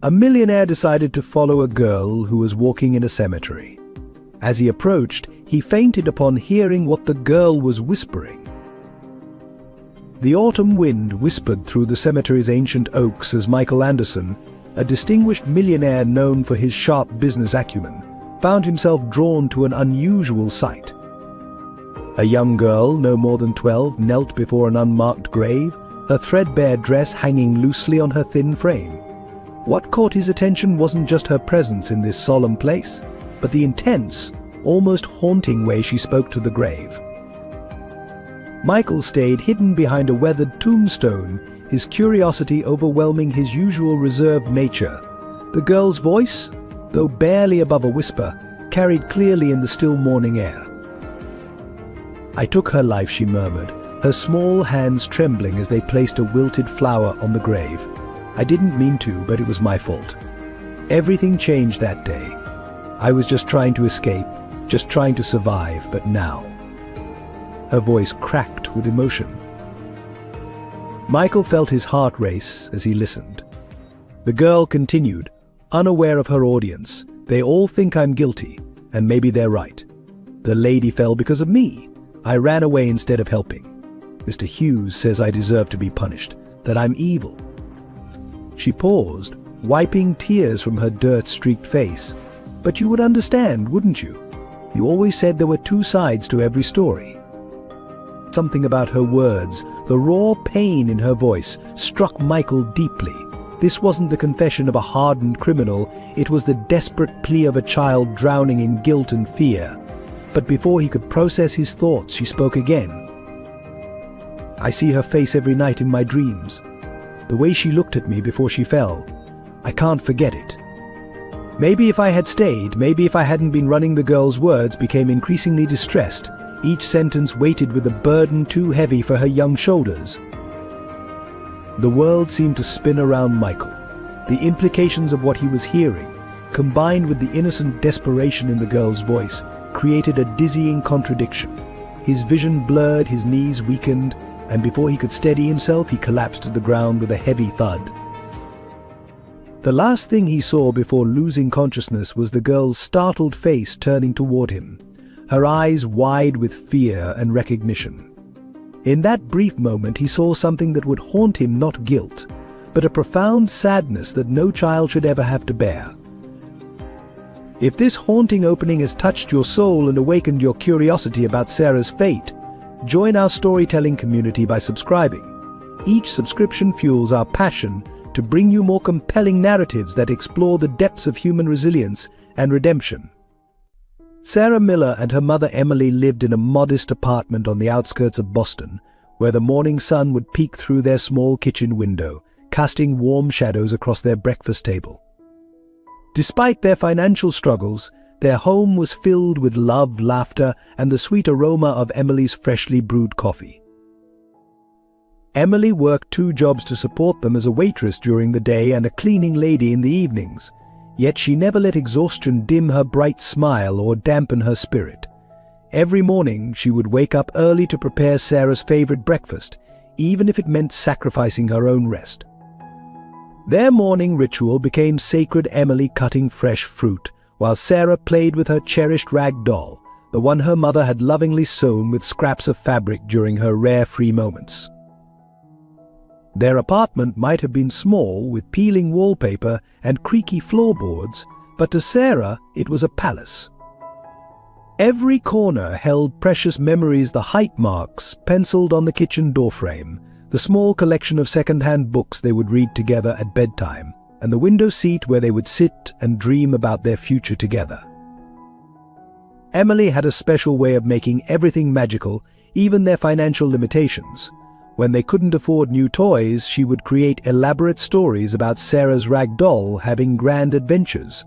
A millionaire decided to follow a girl who was walking in a cemetery. As he approached, he fainted upon hearing what the girl was whispering. The autumn wind whispered through the cemetery's ancient oaks as Michael Anderson, a distinguished millionaire known for his sharp business acumen, found himself drawn to an unusual sight. A young girl, no more than 12, knelt before an unmarked grave, her threadbare dress hanging loosely on her thin frame. What caught his attention wasn't just her presence in this solemn place, but the intense, almost haunting way she spoke to the grave. Michael stayed hidden behind a weathered tombstone, his curiosity overwhelming his usual reserved nature. The girl's voice, though barely above a whisper, carried clearly in the still morning air. "I took her life," she murmured, her small hands trembling as they placed a wilted flower on the grave. "I didn't mean to, but it was my fault. Everything changed that day. I was just trying to escape, just trying to survive, but now..." Her voice cracked with emotion. Michael felt his heart race as he listened. The girl continued, unaware of her audience. "They all think I'm guilty, and maybe they're right. The lady fell because of me. I ran away instead of helping. Mr. Hughes says I deserve to be punished, that I'm evil." She paused, wiping tears from her dirt-streaked face. "But you would understand, wouldn't you? You always said there were two sides to every story." Something about her words, the raw pain in her voice, struck Michael deeply. This wasn't the confession of a hardened criminal, it was the desperate plea of a child drowning in guilt and fear. But before he could process his thoughts, she spoke again. "I see her face every night in my dreams. The way she looked at me before she fell, I can't forget it. Maybe if I had stayed, maybe if I hadn't been running..." The girl's words became increasingly distressed, each sentence weighted with a burden too heavy for her young shoulders. The world seemed to spin around Michael. The implications of what he was hearing, combined with the innocent desperation in the girl's voice, created a dizzying contradiction. His vision blurred, his knees weakened, and before he could steady himself, he collapsed to the ground with a heavy thud. The last thing he saw before losing consciousness was the girl's startled face turning toward him, her eyes wide with fear and recognition. In that brief moment, he saw something that would haunt him, not guilt, but a profound sadness that no child should ever have to bear. If this haunting opening has touched your soul and awakened your curiosity about Sarah's fate, join our storytelling community by subscribing. Each subscription fuels our passion to bring you more compelling narratives that explore the depths of human resilience and redemption. Sarah Miller and her mother Emily lived in a modest apartment on the outskirts of Boston, where the morning sun would peek through their small kitchen window, casting warm shadows across their breakfast table. Despite their financial struggles, their home was filled with love, laughter, and the sweet aroma of Emily's freshly brewed coffee. Emily worked 2 jobs to support them, as a waitress during the day and a cleaning lady in the evenings. Yet she never let exhaustion dim her bright smile or dampen her spirit. Every morning she would wake up early to prepare Sarah's favorite breakfast, even if it meant sacrificing her own rest. Their morning ritual became sacred, Emily cutting fresh fruit, while Sarah played with her cherished rag doll, the one her mother had lovingly sewn with scraps of fabric during her rare free moments. Their apartment might have been small, with peeling wallpaper and creaky floorboards, but to Sarah it was a palace. Every corner held precious memories, the height marks penciled on the kitchen doorframe, the small collection of second-hand books they would read together at bedtime, and the window seat where they would sit and dream about their future together. Emily had a special way of making everything magical, even their financial limitations. When they couldn't afford new toys, she would create elaborate stories about Sarah's rag doll having grand adventures.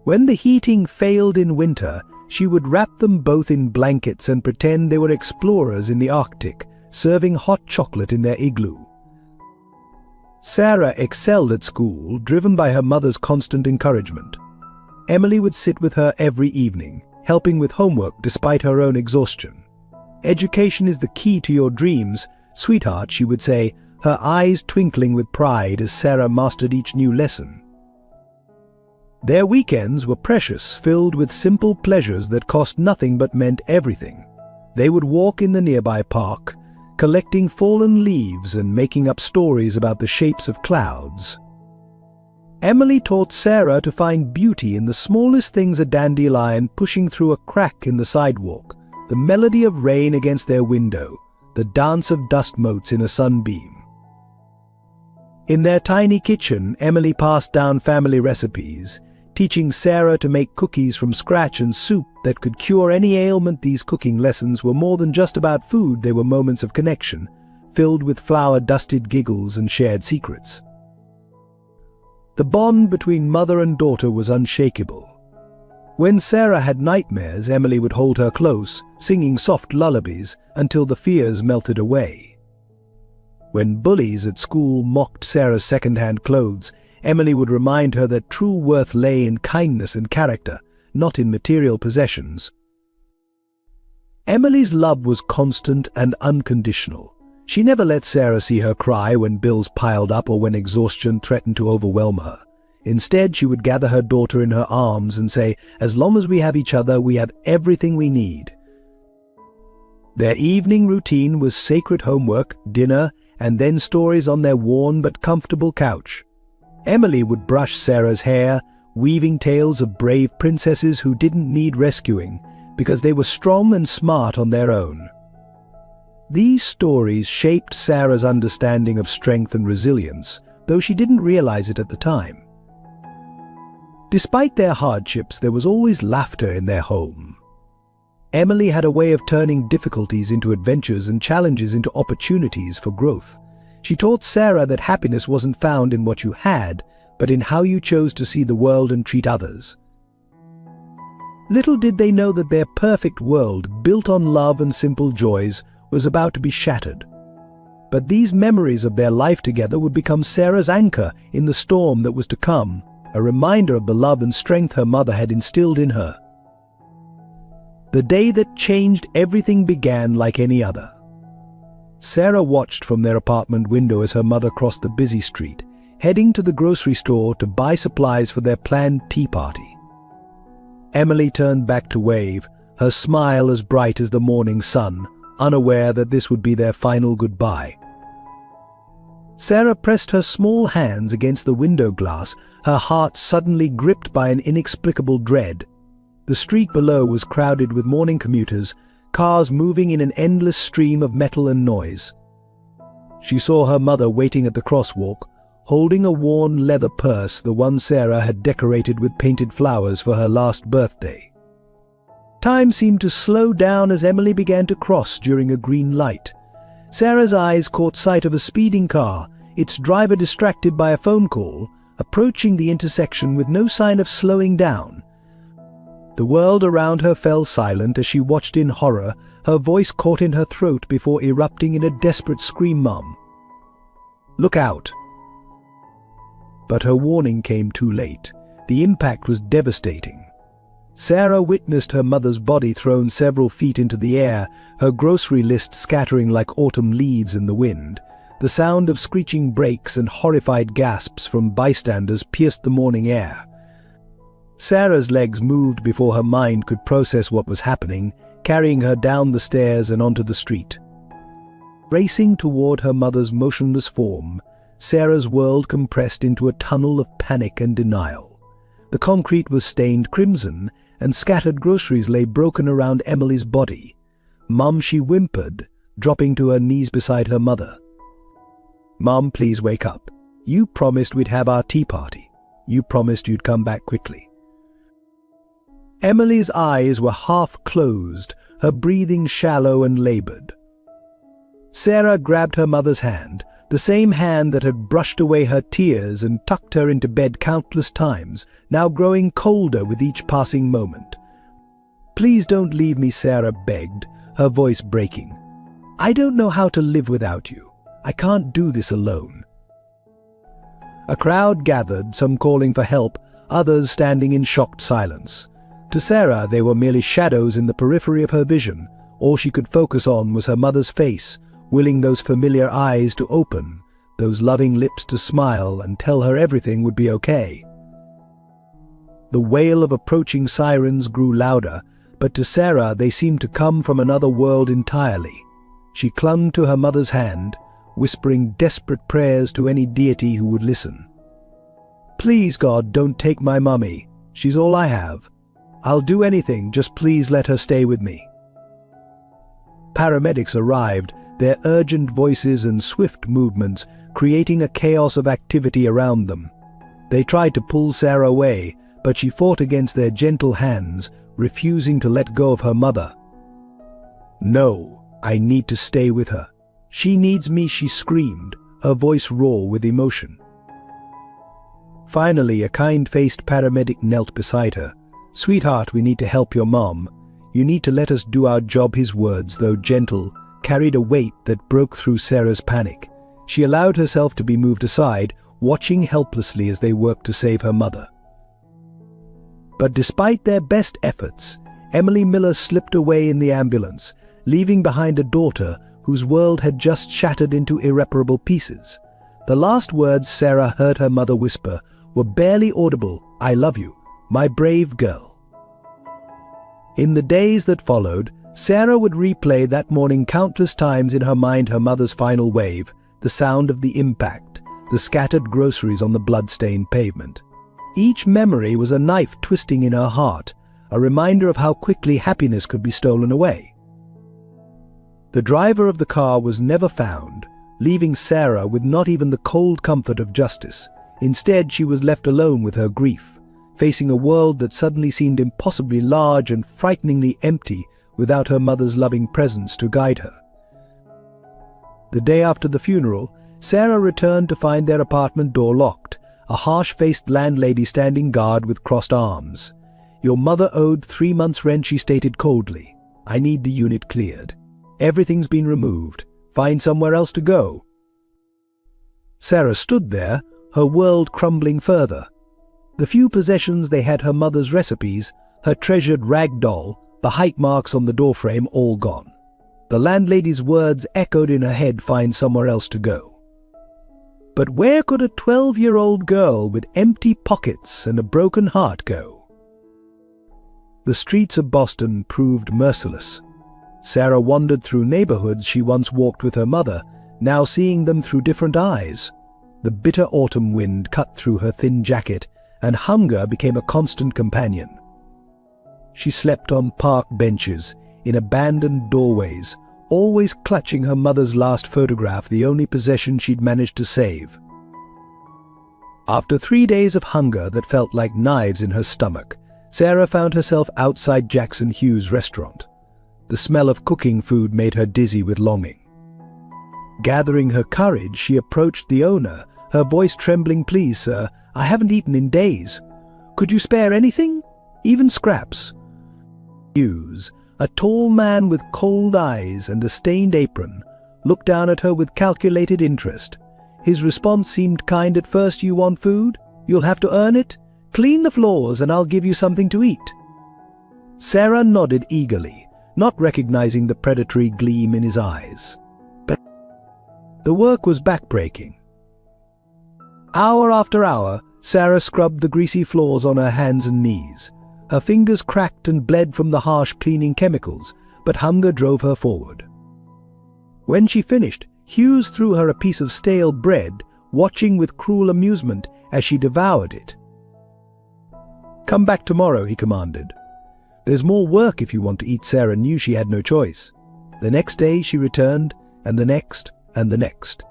When the heating failed in winter, she would wrap them both in blankets and pretend they were explorers in the Arctic, serving hot chocolate in their igloo. Sarah excelled at school, driven by her mother's constant encouragement. Emily would sit with her every evening, helping with homework despite her own exhaustion. "Education is the key to your dreams, sweetheart," she would say. her eyes twinkling with pride as Sarah mastered each new lesson. Their weekends were precious, filled with simple pleasures that cost nothing but meant everything. They would walk in the nearby park, collecting fallen leaves and making up stories about the shapes of clouds. Emily taught Sarah to find beauty in the smallest things: a dandelion pushing through a crack in the sidewalk, the melody of rain against their window, the dance of dust motes in a sunbeam. In their tiny kitchen, Emily passed down family recipes, teaching Sarah to make cookies from scratch and soup that could cure any ailment. These cooking lessons were more than just about food. They were moments of connection, filled with flour-dusted giggles and shared secrets. The bond between mother and daughter was unshakable. When Sarah had nightmares, Emily would hold her close, singing soft lullabies until the fears melted away. When bullies at school mocked Sarah's second-hand clothes, Emily would remind her that true worth lay in kindness and character, not in material possessions. Emily's love was constant and unconditional. She never let Sarah see her cry when bills piled up or when exhaustion threatened to overwhelm her. Instead, she would gather her daughter in her arms and say, "As long as we have each other, we have everything we need." Their evening routine was sacred homework, dinner, and then stories on their worn but comfortable couch. Emily would brush Sarah's hair, weaving tales of brave princesses who didn't need rescuing because they were strong and smart on their own. These stories shaped Sarah's understanding of strength and resilience, though she didn't realize it at the time. Despite their hardships, there was always laughter in their home. Emily had a way of turning difficulties into adventures and challenges into opportunities for growth. She taught Sarah that happiness wasn't found in what you had, but in how you chose to see the world and treat others. Little did they know that their perfect world, built on love and simple joys, was about to be shattered. But these memories of their life together would become Sarah's anchor in the storm that was to come, a reminder of the love and strength her mother had instilled in her. The day that changed everything began like any other. Sarah watched from their apartment window as her mother crossed the busy street, heading to the grocery store to buy supplies for their planned tea party. Emily turned back to wave, her smile as bright as the morning sun, unaware that this would be their final goodbye. Sarah pressed her small hands against the window glass, her heart suddenly gripped by an inexplicable dread. The street below was crowded with morning commuters, cars moving in an endless stream of metal and noise. She saw her mother waiting at the crosswalk, holding a worn leather purse, the one Sarah had decorated with painted flowers for her last birthday. Time seemed to slow down as Emily began to cross during a green light. Sarah's eyes caught sight of a speeding car, its driver distracted by a phone call, approaching the intersection with no sign of slowing down. The world around her fell silent as she watched in horror, her voice caught in her throat before erupting in a desperate scream. "Mom, look out!" But her warning came too late. The impact was devastating. Sarah witnessed her mother's body thrown several feet into the air, her grocery list scattering like autumn leaves in the wind. The sound of screeching brakes and horrified gasps from bystanders pierced the morning air. Sarah's legs moved before her mind could process what was happening, carrying her down the stairs and onto the street. Racing toward her mother's motionless form, Sarah's world compressed into a tunnel of panic and denial. The concrete was stained crimson, and scattered groceries lay broken around Emily's body. "Mum," she whimpered, dropping to her knees beside her mother. "Mum, please wake up. You promised we'd have our tea party. You promised you'd come back quickly." Emily's eyes were half closed, her breathing shallow and labored. Sarah grabbed her mother's hand, the same hand that had brushed away her tears and tucked her into bed countless times, now growing colder with each passing moment. "Please don't leave me," Sarah begged, her voice breaking. "I don't know how to live without you. I can't do this alone." A crowd gathered, some calling for help, others standing in shocked silence. To Sarah, they were merely shadows in the periphery of her vision. All she could focus on was her mother's face, willing those familiar eyes to open, those loving lips to smile and tell her everything would be okay. The wail of approaching sirens grew louder, but to Sarah they seemed to come from another world entirely. She clung to her mother's hand, whispering desperate prayers to any deity who would listen. "Please, God, don't take my mummy. She's all I have. I'll do anything, just please let her stay with me." Paramedics arrived, their urgent voices and swift movements creating a chaos of activity around them. They tried to pull Sarah away, but she fought against their gentle hands, refusing to let go of her mother. "No, I need to stay with her. She needs me," she screamed, her voice raw with emotion. Finally, a kind-faced paramedic knelt beside her. "Sweetheart, we need to help your mom. You need to let us do our job." His words, though gentle, carried a weight that broke through Sarah's panic. She allowed herself to be moved aside, watching helplessly as they worked to save her mother. But despite their best efforts, Emily Miller slipped away in the ambulance, leaving behind a daughter whose world had just shattered into irreparable pieces. The last words Sarah heard her mother whisper were barely audible. "I love you, my brave girl." In the days that followed, Sarah would replay that morning countless times in her mind, her mother's final wave, the sound of the impact, the scattered groceries on the blood-stained pavement. Each memory was a knife twisting in her heart, a reminder of how quickly happiness could be stolen away. The driver of the car was never found, leaving Sarah with not even the cold comfort of justice. Instead, she was left alone with her grief, facing a world that suddenly seemed impossibly large and frighteningly empty without her mother's loving presence to guide her. The day after the funeral, Sarah returned to find their apartment door locked, a harsh-faced landlady standing guard with crossed arms. "Your mother owed 3 months' rent," she stated coldly. "I need the unit cleared. Everything's been removed. Find somewhere else to go." Sarah stood there, her world crumbling further. The few possessions they had, her mother's recipes, her treasured rag doll, the height marks on the doorframe, all gone. The landlady's words echoed in her head, "Find somewhere else to go." But where could a 12-year-old girl with empty pockets and a broken heart go? The streets of Boston proved merciless. Sarah wandered through neighborhoods she once walked with her mother, now seeing them through different eyes. The bitter autumn wind cut through her thin jacket, and hunger became a constant companion. She slept on park benches, in abandoned doorways, always clutching her mother's last photograph, the only possession she'd managed to save. After 3 days of hunger that felt like knives in her stomach, Sarah found herself outside Jackson Hughes' restaurant. The smell of cooking food made her dizzy with longing. Gathering her courage, she approached the owner, her voice trembling. "Please, sir, I haven't eaten in days. Could you spare anything? Even scraps?" Hughes, a tall man with cold eyes and a stained apron, looked down at her with calculated interest. His response seemed kind at first. "You want food? You'll have to earn it. Clean the floors and I'll give you something to eat." Sarah nodded eagerly, not recognizing the predatory gleam in his eyes. But the work was backbreaking. Hour after hour, Sarah scrubbed the greasy floors on her hands and knees. Her fingers cracked and bled from the harsh cleaning chemicals, but hunger drove her forward. When she finished, Hughes threw her a piece of stale bread, watching with cruel amusement as she devoured it. "Come back tomorrow," he commanded. "There's more work if you want to eat." Sarah knew she had no choice. The next day she returned, and the next, and the next.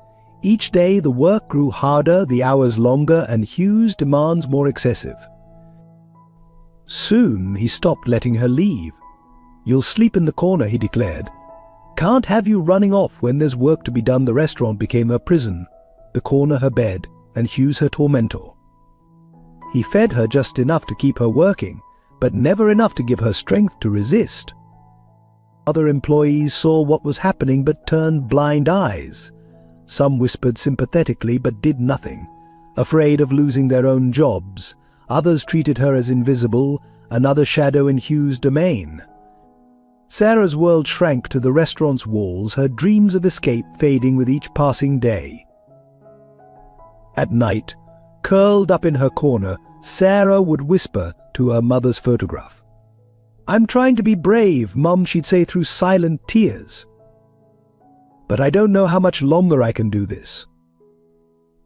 Each day the work grew harder, the hours longer, and Hughes' demands more excessive. Soon he stopped letting her leave. "You'll sleep in the corner," he declared. "Can't have you running off when there's work to be done." The restaurant became her prison, the corner her bed, and Hughes her tormentor. He fed her just enough to keep her working, but never enough to give her strength to resist. Other employees saw what was happening but turned blind eyes. Some whispered sympathetically but did nothing, afraid of losing their own jobs. Others treated her as invisible, another shadow in Hughes' domain. Sarah's world shrank to the restaurant's walls, her dreams of escape fading with each passing day. At night, curled up in her corner, Sarah would whisper to her mother's photograph. "I'm trying to be brave, Mum," she'd say through silent tears. "But I don't know how much longer I can do this."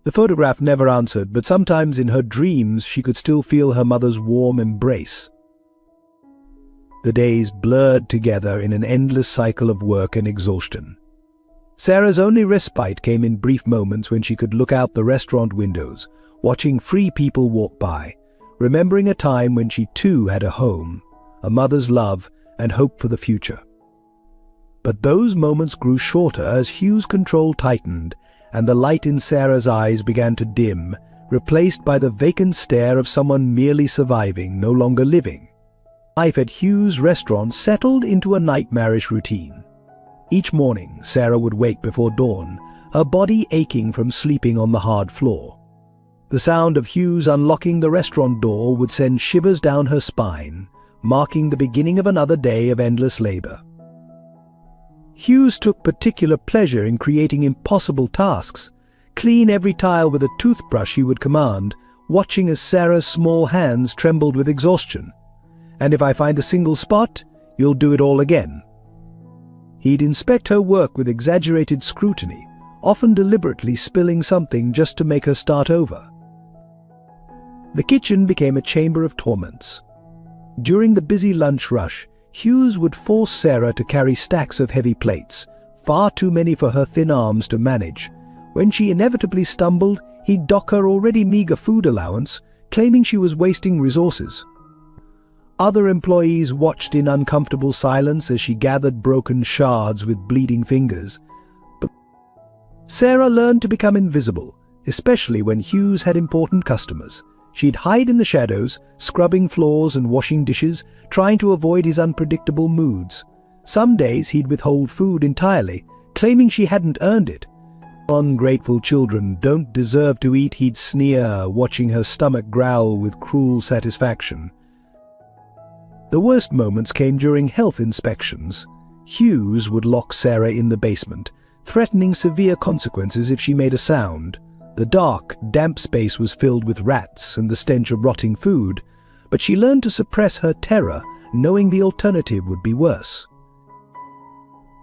The photograph never answered, but sometimes in her dreams she could still feel her mother's warm embrace. The days blurred together in an endless cycle of work and exhaustion. Sarah's only respite came in brief moments when she could look out the restaurant windows, watching free people walk by, remembering a time when she too had a home, a mother's love, and hope for the future. But those moments grew shorter as Hugh's control tightened and the light in Sarah's eyes began to dim, replaced by the vacant stare of someone merely surviving, no longer living. Life at Hugh's restaurant settled into a nightmarish routine. Each morning, Sarah would wake before dawn, her body aching from sleeping on the hard floor. The sound of Hugh's unlocking the restaurant door would send shivers down her spine, marking the beginning of another day of endless labor. Hughes took particular pleasure in creating impossible tasks. Clean every tile with a toothbrush, he would command, watching as Sarah's small hands trembled with exhaustion. "And if I find a single spot, you'll do it all again." He'd inspect her work with exaggerated scrutiny, often deliberately spilling something just to make her start over. The kitchen became a chamber of torments. During the busy lunch rush, Hughes would force Sarah to carry stacks of heavy plates, far too many for her thin arms to manage. When she inevitably stumbled, he'd dock her already meager food allowance, claiming she was wasting resources. Other employees watched in uncomfortable silence as she gathered broken shards with bleeding fingers. But Sarah learned to become invisible, especially when Hughes had important customers. She'd hide in the shadows, scrubbing floors and washing dishes, trying to avoid his unpredictable moods. Some days he'd withhold food entirely, claiming she hadn't earned it. "Ungrateful children don't deserve to eat," he'd sneer, watching her stomach growl with cruel satisfaction. The worst moments came during health inspections. Hughes would lock Sarah in the basement, threatening severe consequences if she made a sound. The dark, damp space was filled with rats and the stench of rotting food, but she learned to suppress her terror, knowing the alternative would be worse.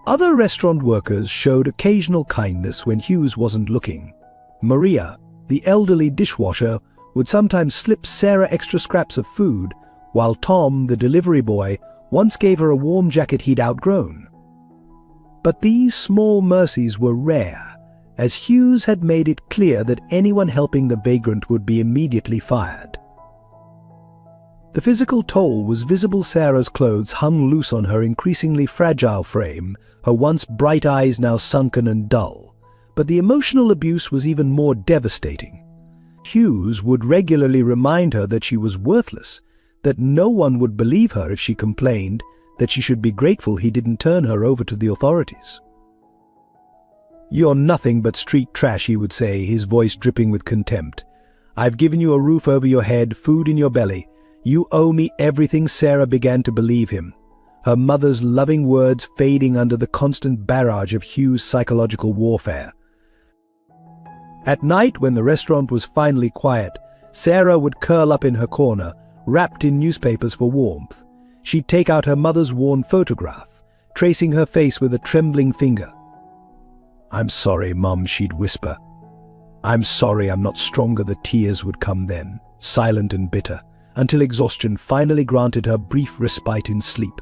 Other restaurant workers showed occasional kindness when Hughes wasn't looking. Maria, the elderly dishwasher, would sometimes slip Sarah extra scraps of food, while Tom, the delivery boy, once gave her a warm jacket he'd outgrown. But these small mercies were rare, as Hughes had made it clear that anyone helping the vagrant would be immediately fired. The physical toll was visible. Sarah's clothes hung loose on her increasingly fragile frame, her once bright eyes now sunken and dull. But the emotional abuse was even more devastating. Hughes would regularly remind her that she was worthless, that no one would believe her if she complained, that she should be grateful he didn't turn her over to the authorities. "You're nothing but street trash," he would say, his voice dripping with contempt. "I've given you a roof over your head, food in your belly. You owe me everything." Sarah began to believe him, her mother's loving words fading under the constant barrage of Hugh's psychological warfare. At night, when the restaurant was finally quiet, Sarah would curl up in her corner, wrapped in newspapers for warmth. She'd take out her mother's worn photograph, tracing her face with a trembling finger. "I'm sorry, Mum," she'd whisper. "I'm sorry I'm not stronger." The tears would come then, silent and bitter, until exhaustion finally granted her brief respite in sleep.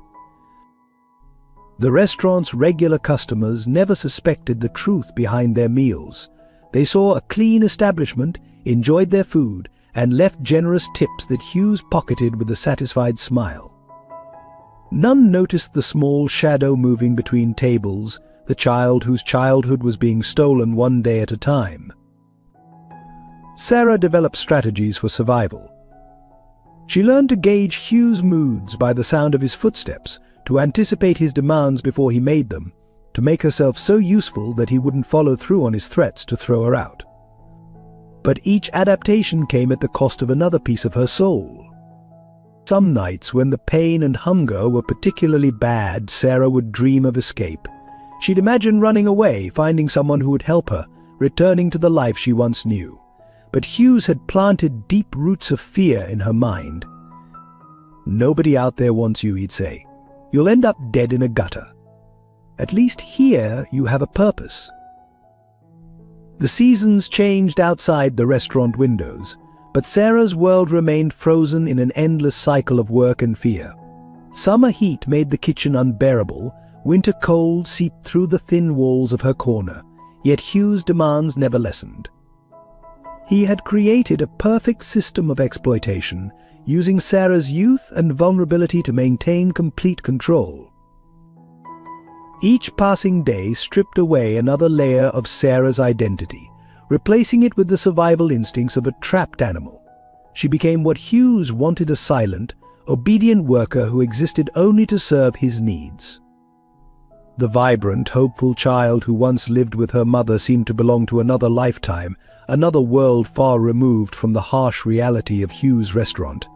The restaurant's regular customers never suspected the truth behind their meals. They saw a clean establishment, enjoyed their food, and left generous tips that Hughes pocketed with a satisfied smile. None noticed the small shadow moving between tables, the child whose childhood was being stolen one day at a time. Sarah developed strategies for survival. She learned to gauge Hugh's moods by the sound of his footsteps, to anticipate his demands before he made them, to make herself so useful that he wouldn't follow through on his threats to throw her out. But each adaptation came at the cost of another piece of her soul. Some nights, when the pain and hunger were particularly bad, Sarah would dream of escape. She'd imagine running away, finding someone who would help her, returning to the life she once knew. but Hughes had planted deep roots of fear in her mind. "Nobody out there wants you," he'd say. "You'll end up dead in a gutter. At least here you have a purpose." The seasons changed outside the restaurant windows, but Sarah's world remained frozen in an endless cycle of work and fear. Summer heat made the kitchen unbearable, winter cold seeped through the thin walls of her corner, yet Hughes' demands never lessened. He had created a perfect system of exploitation, using Sarah's youth and vulnerability to maintain complete control. Each passing day stripped away another layer of Sarah's identity, replacing it with the survival instincts of a trapped animal. She became what Hughes wanted: a silent, obedient worker who existed only to serve his needs. The vibrant, hopeful child who once lived with her mother seemed to belong to another lifetime, another world far removed from the harsh reality of Hughes' restaurant.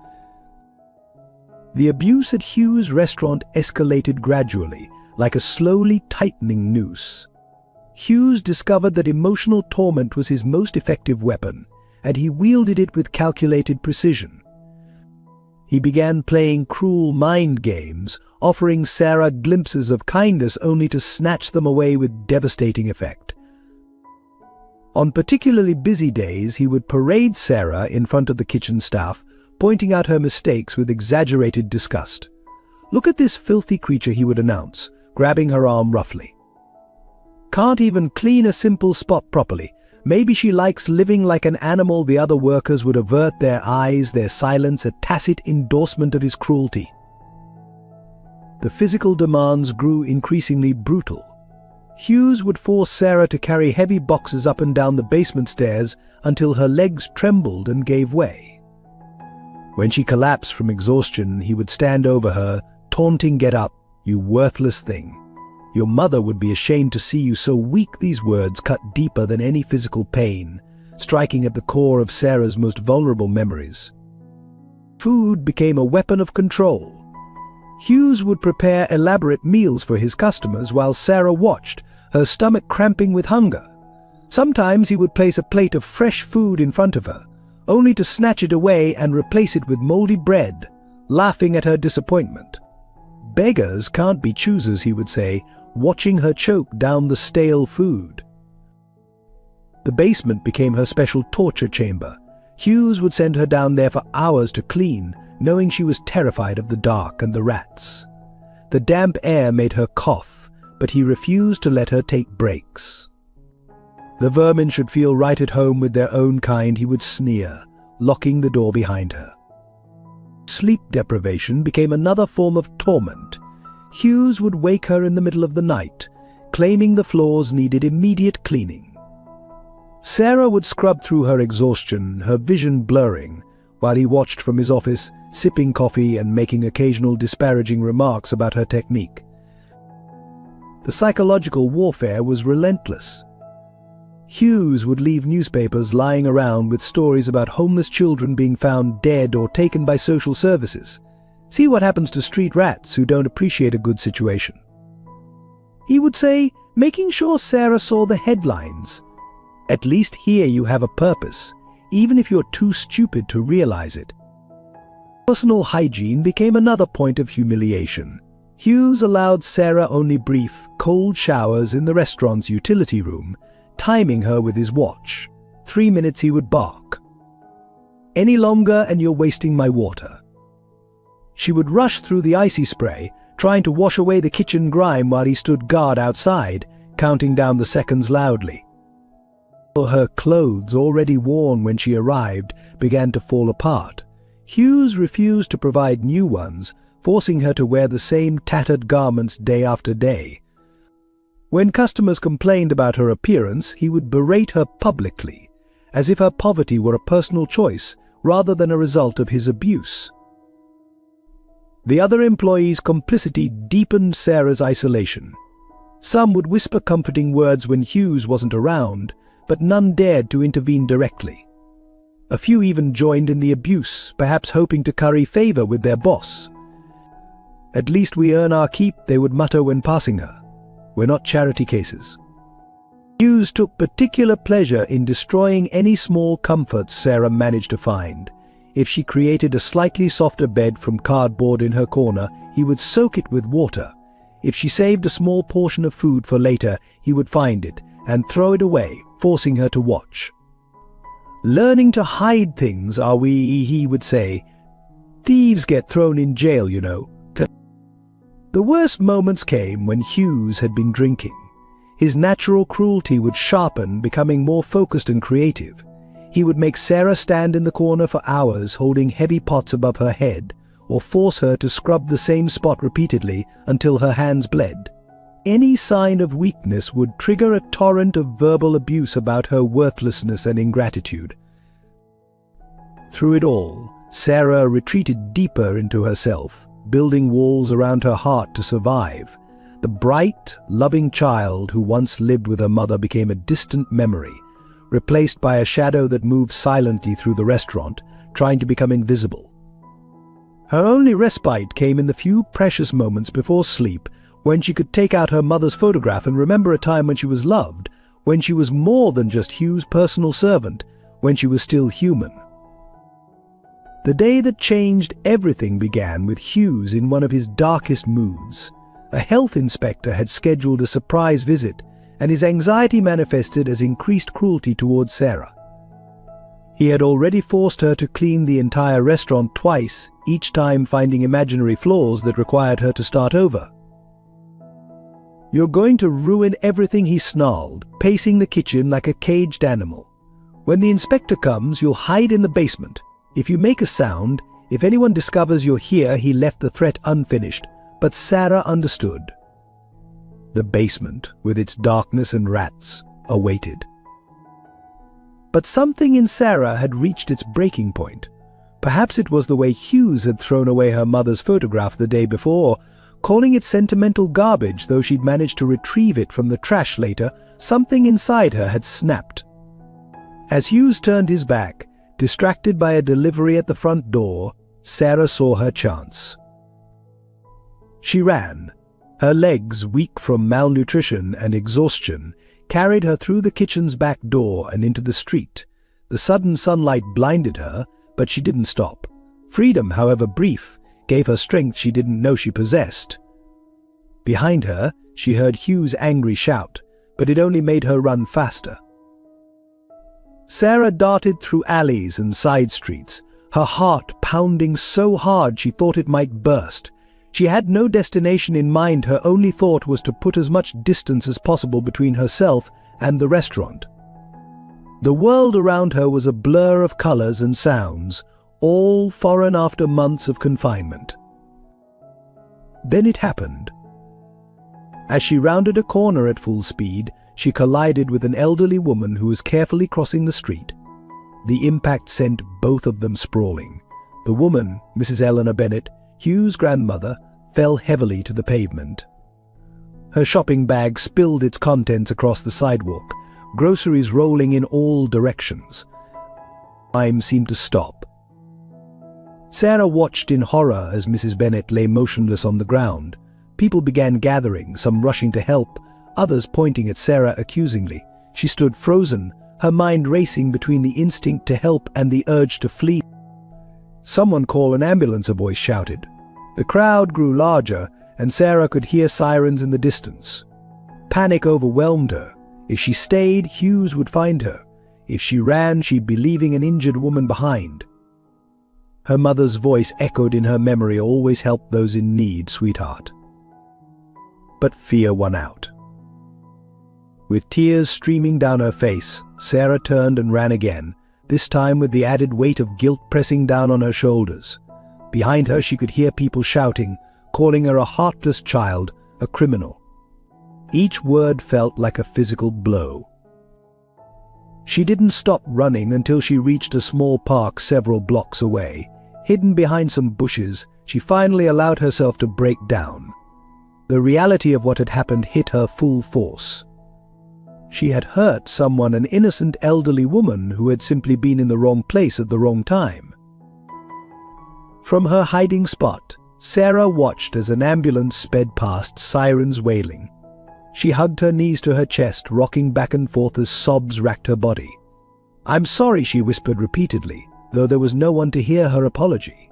The abuse at Hughes' restaurant escalated gradually, like a slowly tightening noose. Hughes discovered that emotional torment was his most effective weapon, and he wielded it with calculated precision. He began playing cruel mind games, offering Sarah glimpses of kindness only to snatch them away with devastating effect. On particularly busy days, he would parade Sarah in front of the kitchen staff, pointing out her mistakes with exaggerated disgust. "Look at this filthy creature," he would announce, grabbing her arm roughly. "Can't even clean a simple spot properly. Maybe she likes living like an animal." The other workers would avert their eyes, their silence a tacit endorsement of his cruelty. The physical demands grew increasingly brutal. Hughes would force Sarah to carry heavy boxes up and down the basement stairs until her legs trembled and gave way. When she collapsed from exhaustion, he would stand over her, taunting, "Get up, you worthless thing. Your mother would be ashamed to see you so weak." These words cut deeper than any physical pain, striking at the core of Sarah's most vulnerable memories. Food became a weapon of control. Hughes would prepare elaborate meals for his customers while Sarah watched, her stomach cramping with hunger. Sometimes he would place a plate of fresh food in front of her, only to snatch it away and replace it with moldy bread, laughing at her disappointment. "Beggars can't be choosers," he would say, watching her choke down the stale food. The basement became her special torture chamber. Hughes would send her down there for hours to clean, knowing she was terrified of the dark and the rats. The damp air made her cough, but he refused to let her take breaks. The vermin should feel right at home with their own kind, he would sneer, locking the door behind her. Sleep deprivation became another form of torment. Hughes would wake her in the middle of the night, claiming the floors needed immediate cleaning. Sarah would scrub through her exhaustion, her vision blurring, while he watched from his office, sipping coffee and making occasional disparaging remarks about her technique. The psychological warfare was relentless. Hughes would leave newspapers lying around with stories about homeless children being found dead or taken by social services. "See what happens to street rats who don't appreciate a good situation," he would say, making sure Sarah saw the headlines. "At least here you have a purpose, even if you're too stupid to realize it." Personal hygiene became another point of humiliation. Hughes allowed Sarah only brief, cold showers in the restaurant's utility room, timing her with his watch. 3 minutes he would bark. "Any longer and you're wasting my water." She would rush through the icy spray, trying to wash away the kitchen grime while he stood guard outside, counting down the seconds loudly. Her clothes, already worn when she arrived, began to fall apart. Hughes refused to provide new ones, forcing her to wear the same tattered garments day after day. When customers complained about her appearance, he would berate her publicly, as if her poverty were a personal choice rather than a result of his abuse. The other employees' complicity deepened Sarah's isolation. Some would whisper comforting words when Hughes wasn't around, but none dared to intervene directly. A few even joined in the abuse, perhaps hoping to curry favor with their boss. "At least we earn our keep," they would mutter when passing her. "We're not charity cases." Hughes took particular pleasure in destroying any small comforts Sarah managed to find. If she created a slightly softer bed from cardboard in her corner, he would soak it with water. If she saved a small portion of food for later, he would find it and throw it away, forcing her to watch. "Learning to hide things, are we?" he would say. "Thieves get thrown in jail, you know." The worst moments came when Hughes had been drinking. His natural cruelty would sharpen, becoming more focused and creative. He would make Sarah stand in the corner for hours, holding heavy pots above her head, or force her to scrub the same spot repeatedly until her hands bled. Any sign of weakness would trigger a torrent of verbal abuse about her worthlessness and ingratitude. Through it all, Sarah retreated deeper into herself, building walls around her heart to survive. The bright, loving child who once lived with her mother became a distant memory, replaced by a shadow that moved silently through the restaurant, trying to become invisible. Her only respite came in the few precious moments before sleep, when she could take out her mother's photograph and remember a time when she was loved, when she was more than just Hugh's personal servant, when she was still human. The day that changed everything began with Hughes in one of his darkest moods. A health inspector had scheduled a surprise visit, and his anxiety manifested as increased cruelty towards Sarah. He had already forced her to clean the entire restaurant twice, each time finding imaginary flaws that required her to start over. "You're going to ruin everything," he snarled, pacing the kitchen like a caged animal. "When the inspector comes, you'll hide in the basement. If you make a sound, if anyone discovers you're here," he left the threat unfinished. But Sarah understood. The basement, with its darkness and rats, awaited. But something in Sarah had reached its breaking point. Perhaps it was the way Hughes had thrown away her mother's photograph the day before, calling it sentimental garbage. Though she'd managed to retrieve it from the trash later, something inside her had snapped. As Hughes turned his back, distracted by a delivery at the front door, Sarah saw her chance. She ran. Her legs, weak from malnutrition and exhaustion, carried her through the kitchen's back door and into the street. The sudden sunlight blinded her, but she didn't stop. Freedom, however brief, gave her strength she didn't know she possessed. Behind her, she heard Hugh's angry shout, but it only made her run faster. Sarah darted through alleys and side streets, her heart pounding so hard she thought it might burst. She had no destination in mind. Her only thought was to put as much distance as possible between herself and the restaurant. The world around her was a blur of colors and sounds, all foreign after months of confinement. Then it happened. As she rounded a corner at full speed, she collided with an elderly woman who was carefully crossing the street. The impact sent both of them sprawling. The woman, Mrs. Eleanor Bennett, Hugh's grandmother, fell heavily to the pavement. Her shopping bag spilled its contents across the sidewalk, groceries rolling in all directions. Time seemed to stop. Sarah watched in horror as Mrs. Bennett lay motionless on the ground. People began gathering, some rushing to help, others pointing at Sarah accusingly. She stood frozen, her mind racing between the instinct to help and the urge to flee. "Someone call an ambulance," a voice shouted. The crowd grew larger, and Sarah could hear sirens in the distance. Panic overwhelmed her. If she stayed, Hughes would find her. If she ran, she'd be leaving an injured woman behind. Her mother's voice echoed in her memory, "Always help those in need, sweetheart." But fear won out. With tears streaming down her face, Sarah turned and ran again, this time with the added weight of guilt pressing down on her shoulders. Behind her she could hear people shouting, calling her a heartless child, a criminal. Each word felt like a physical blow. She didn't stop running until she reached a small park several blocks away. Hidden behind some bushes, she finally allowed herself to break down. The reality of what had happened hit her full force. She had hurt someone, an innocent elderly woman who had simply been in the wrong place at the wrong time. From her hiding spot, Sarah watched as an ambulance sped past, sirens wailing. She hugged her knees to her chest, rocking back and forth as sobs racked her body. "I'm sorry," she whispered repeatedly, though there was no one to hear her apology.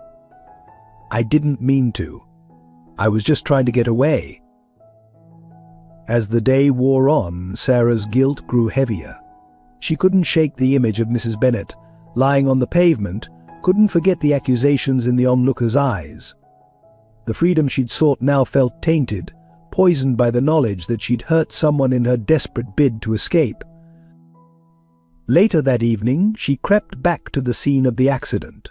"I didn't mean to. I was just trying to get away." As the day wore on, Sarah's guilt grew heavier. She couldn't shake the image of Mrs. Bennet lying on the pavement, couldn't forget the accusations in the onlookers' eyes. The freedom she'd sought now felt tainted, poisoned by the knowledge that she'd hurt someone in her desperate bid to escape. Later that evening, she crept back to the scene of the accident.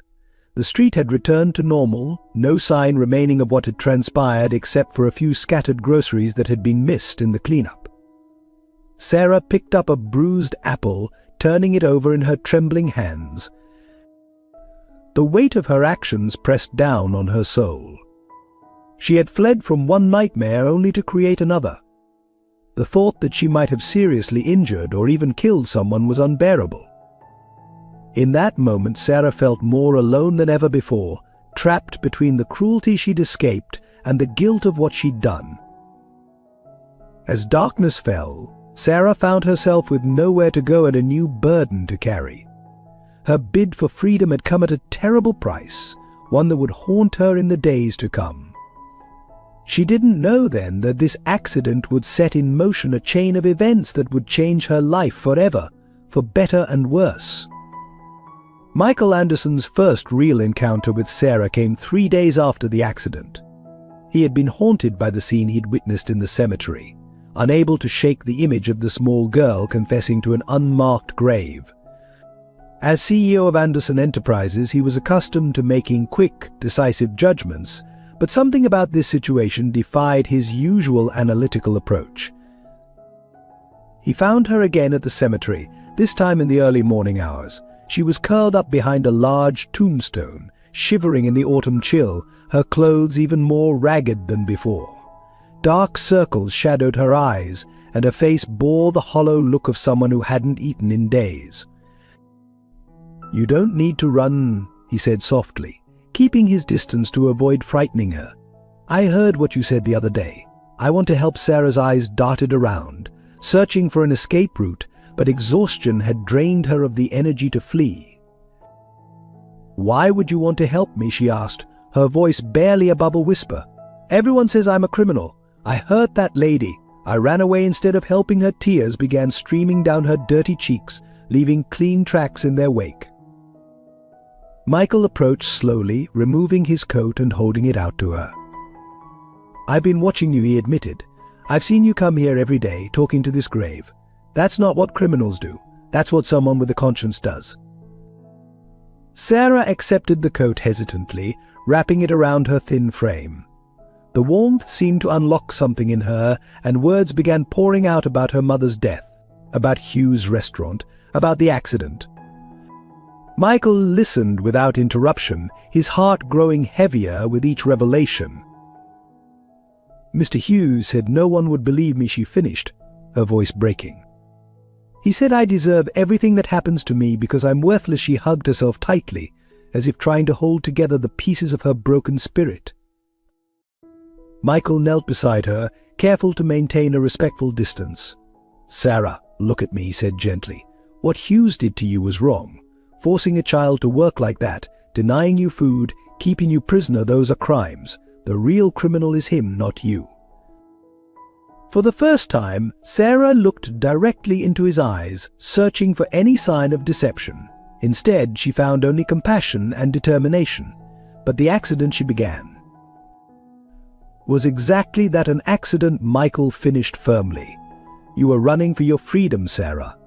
The street had returned to normal, no sign remaining of what had transpired except for a few scattered groceries that had been missed in the cleanup. Sarah picked up a bruised apple, turning it over in her trembling hands. The weight of her actions pressed down on her soul. She had fled from one nightmare only to create another. The thought that she might have seriously injured or even killed someone was unbearable. In that moment, Sarah felt more alone than ever before, trapped between the cruelty she'd escaped and the guilt of what she'd done. As darkness fell, Sarah found herself with nowhere to go and a new burden to carry. Her bid for freedom had come at a terrible price, one that would haunt her in the days to come. She didn't know then that this accident would set in motion a chain of events that would change her life forever, for better and worse. Michael Anderson's first real encounter with Sarah came 3 days after the accident. He had been haunted by the scene he'd witnessed in the cemetery, unable to shake the image of the small girl confessing to an unmarked grave. As CEO of Anderson Enterprises, he was accustomed to making quick, decisive judgments, but something about this situation defied his usual analytical approach. He found her again at the cemetery, this time in the early morning hours. She was curled up behind a large tombstone, shivering in the autumn chill, her clothes even more ragged than before. Dark circles shadowed her eyes, and her face bore the hollow look of someone who hadn't eaten in days. "You don't need to run," he said softly, keeping his distance to avoid frightening her. "I heard what you said the other day. I want to help." Sarah's eyes darted around, searching for an escape route, but exhaustion had drained her of the energy to flee. "Why would you want to help me?" she asked, her voice barely above a whisper. "Everyone says I'm a criminal. I hurt that lady. I ran away instead of helping." Her tears began streaming down her dirty cheeks, leaving clean tracks in their wake. Michael approached slowly, removing his coat and holding it out to her. "I've been watching you," he admitted. "I've seen you come here every day, talking to this grave. That's not what criminals do. That's what someone with a conscience does." Sarah accepted the coat hesitantly, wrapping it around her thin frame. The warmth seemed to unlock something in her, and words began pouring out about her mother's death, about Hugh's restaurant, about the accident. Michael listened without interruption, his heart growing heavier with each revelation. "Mr. Hughes said no one would believe me," she finished, her voice breaking. "He said I deserve everything that happens to me because I'm worthless." She hugged herself tightly, as if trying to hold together the pieces of her broken spirit. Michael knelt beside her, careful to maintain a respectful distance. "Sarah, look at me," he said gently. "What Hughes did to you was wrong. Forcing a child to work like that, denying you food, keeping you prisoner, those are crimes. The real criminal is him, not you." For the first time, Sarah looked directly into his eyes, searching for any sign of deception. Instead, she found only compassion and determination. But the accident, she began, was exactly that, an accident. Michael finished firmly. "You were running for your freedom, Sarah.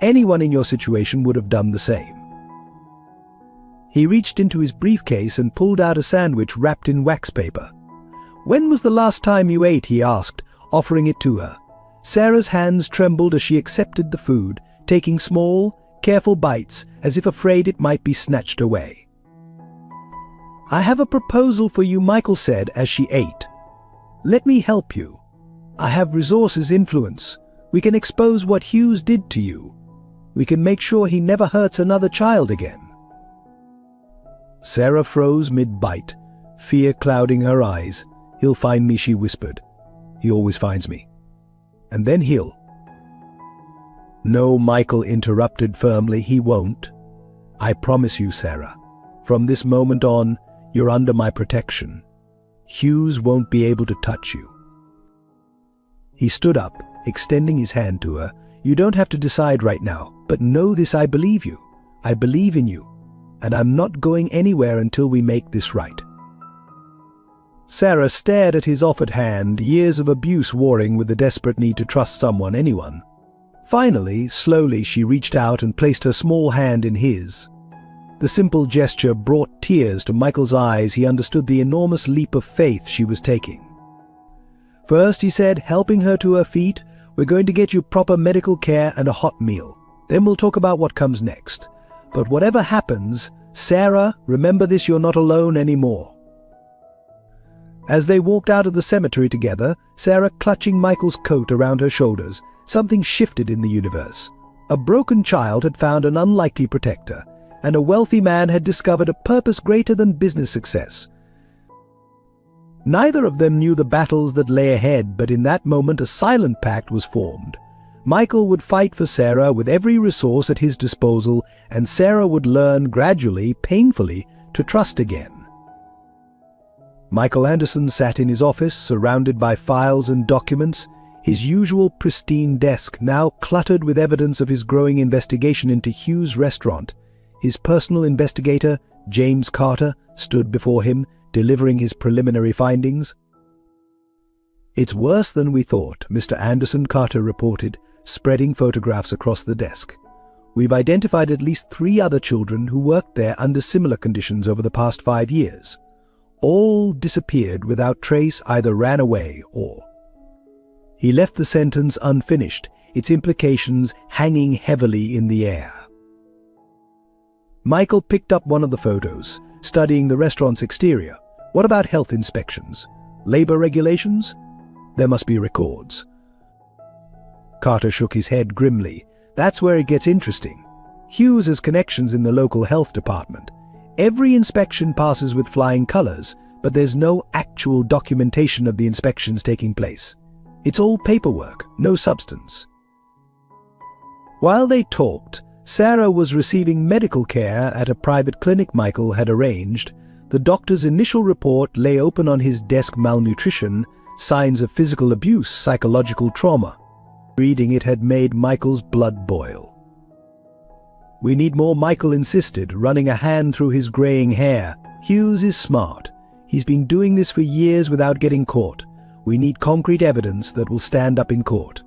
Anyone in your situation would have done the same." He reached into his briefcase and pulled out a sandwich wrapped in wax paper. "When was the last time you ate?" he asked, offering it to her. Sarah's hands trembled as she accepted the food, taking small, careful bites as if afraid it might be snatched away. "I have a proposal for you," Michael said as she ate. "Let me help you. I have resources, influence. We can expose what Hughes did to you. We can make sure he never hurts another child again." Sarah froze mid-bite, fear clouding her eyes. "He'll find me," she whispered. "He always finds me." and then he'll—" "No," Michael interrupted firmly, "he won't. I promise you, Sarah. From this moment on, you're under my protection. Hughes won't be able to touch you." He stood up, extending his hand to her. "You don't have to decide right now, but know this: I believe you. I believe in you, and I'm not going anywhere until we make this right." Sarah stared at his offered hand, years of abuse warring with the desperate need to trust someone, anyone. Finally, slowly, she reached out and placed her small hand in his. The simple gesture brought tears to Michael's eyes. He understood the enormous leap of faith she was taking. "First," he said, helping her to her feet, "we're going to get you proper medical care and a hot meal. Then we'll talk about what comes next. But whatever happens, Sarah, remember this: you're not alone anymore." As they walked out of the cemetery together, Sarah clutching Michael's coat around her shoulders, something shifted in the universe. A broken child had found an unlikely protector, and a wealthy man had discovered a purpose greater than business success. Neither of them knew the battles that lay ahead, but in that moment a silent pact was formed. Michael would fight for Sarah with every resource at his disposal, and Sarah would learn gradually, painfully, to trust again. Michael Anderson sat in his office, surrounded by files and documents, his usual pristine desk now cluttered with evidence of his growing investigation into Hughes' restaurant. His personal investigator, James Carter, stood before him, delivering his preliminary findings. "It's worse than we thought," Mr. Anderson, Carter reported, spreading photographs across the desk. "We've identified at least 3 other children who worked there under similar conditions over the past 5 years. All disappeared without trace, either ran away or—" He left the sentence unfinished, its implications hanging heavily in the air. Michael picked up one of the photos, studying the restaurant's exterior. "What about health inspections? Labor regulations? There must be records." Carter shook his head grimly. "That's where it gets interesting. Hughes has connections in the local health department. Every inspection passes with flying colors, but there's no actual documentation of the inspections taking place. It's all paperwork, no substance." While they talked, Sarah was receiving medical care at a private clinic Michael had arranged. The doctor's initial report lay open on his desk: malnutrition, signs of physical abuse, psychological trauma. Reading it had made Michael's blood boil. "We need more," Michael insisted, running a hand through his graying hair. "Hughes is smart. He's been doing this for years without getting caught. We need concrete evidence that will stand up in court."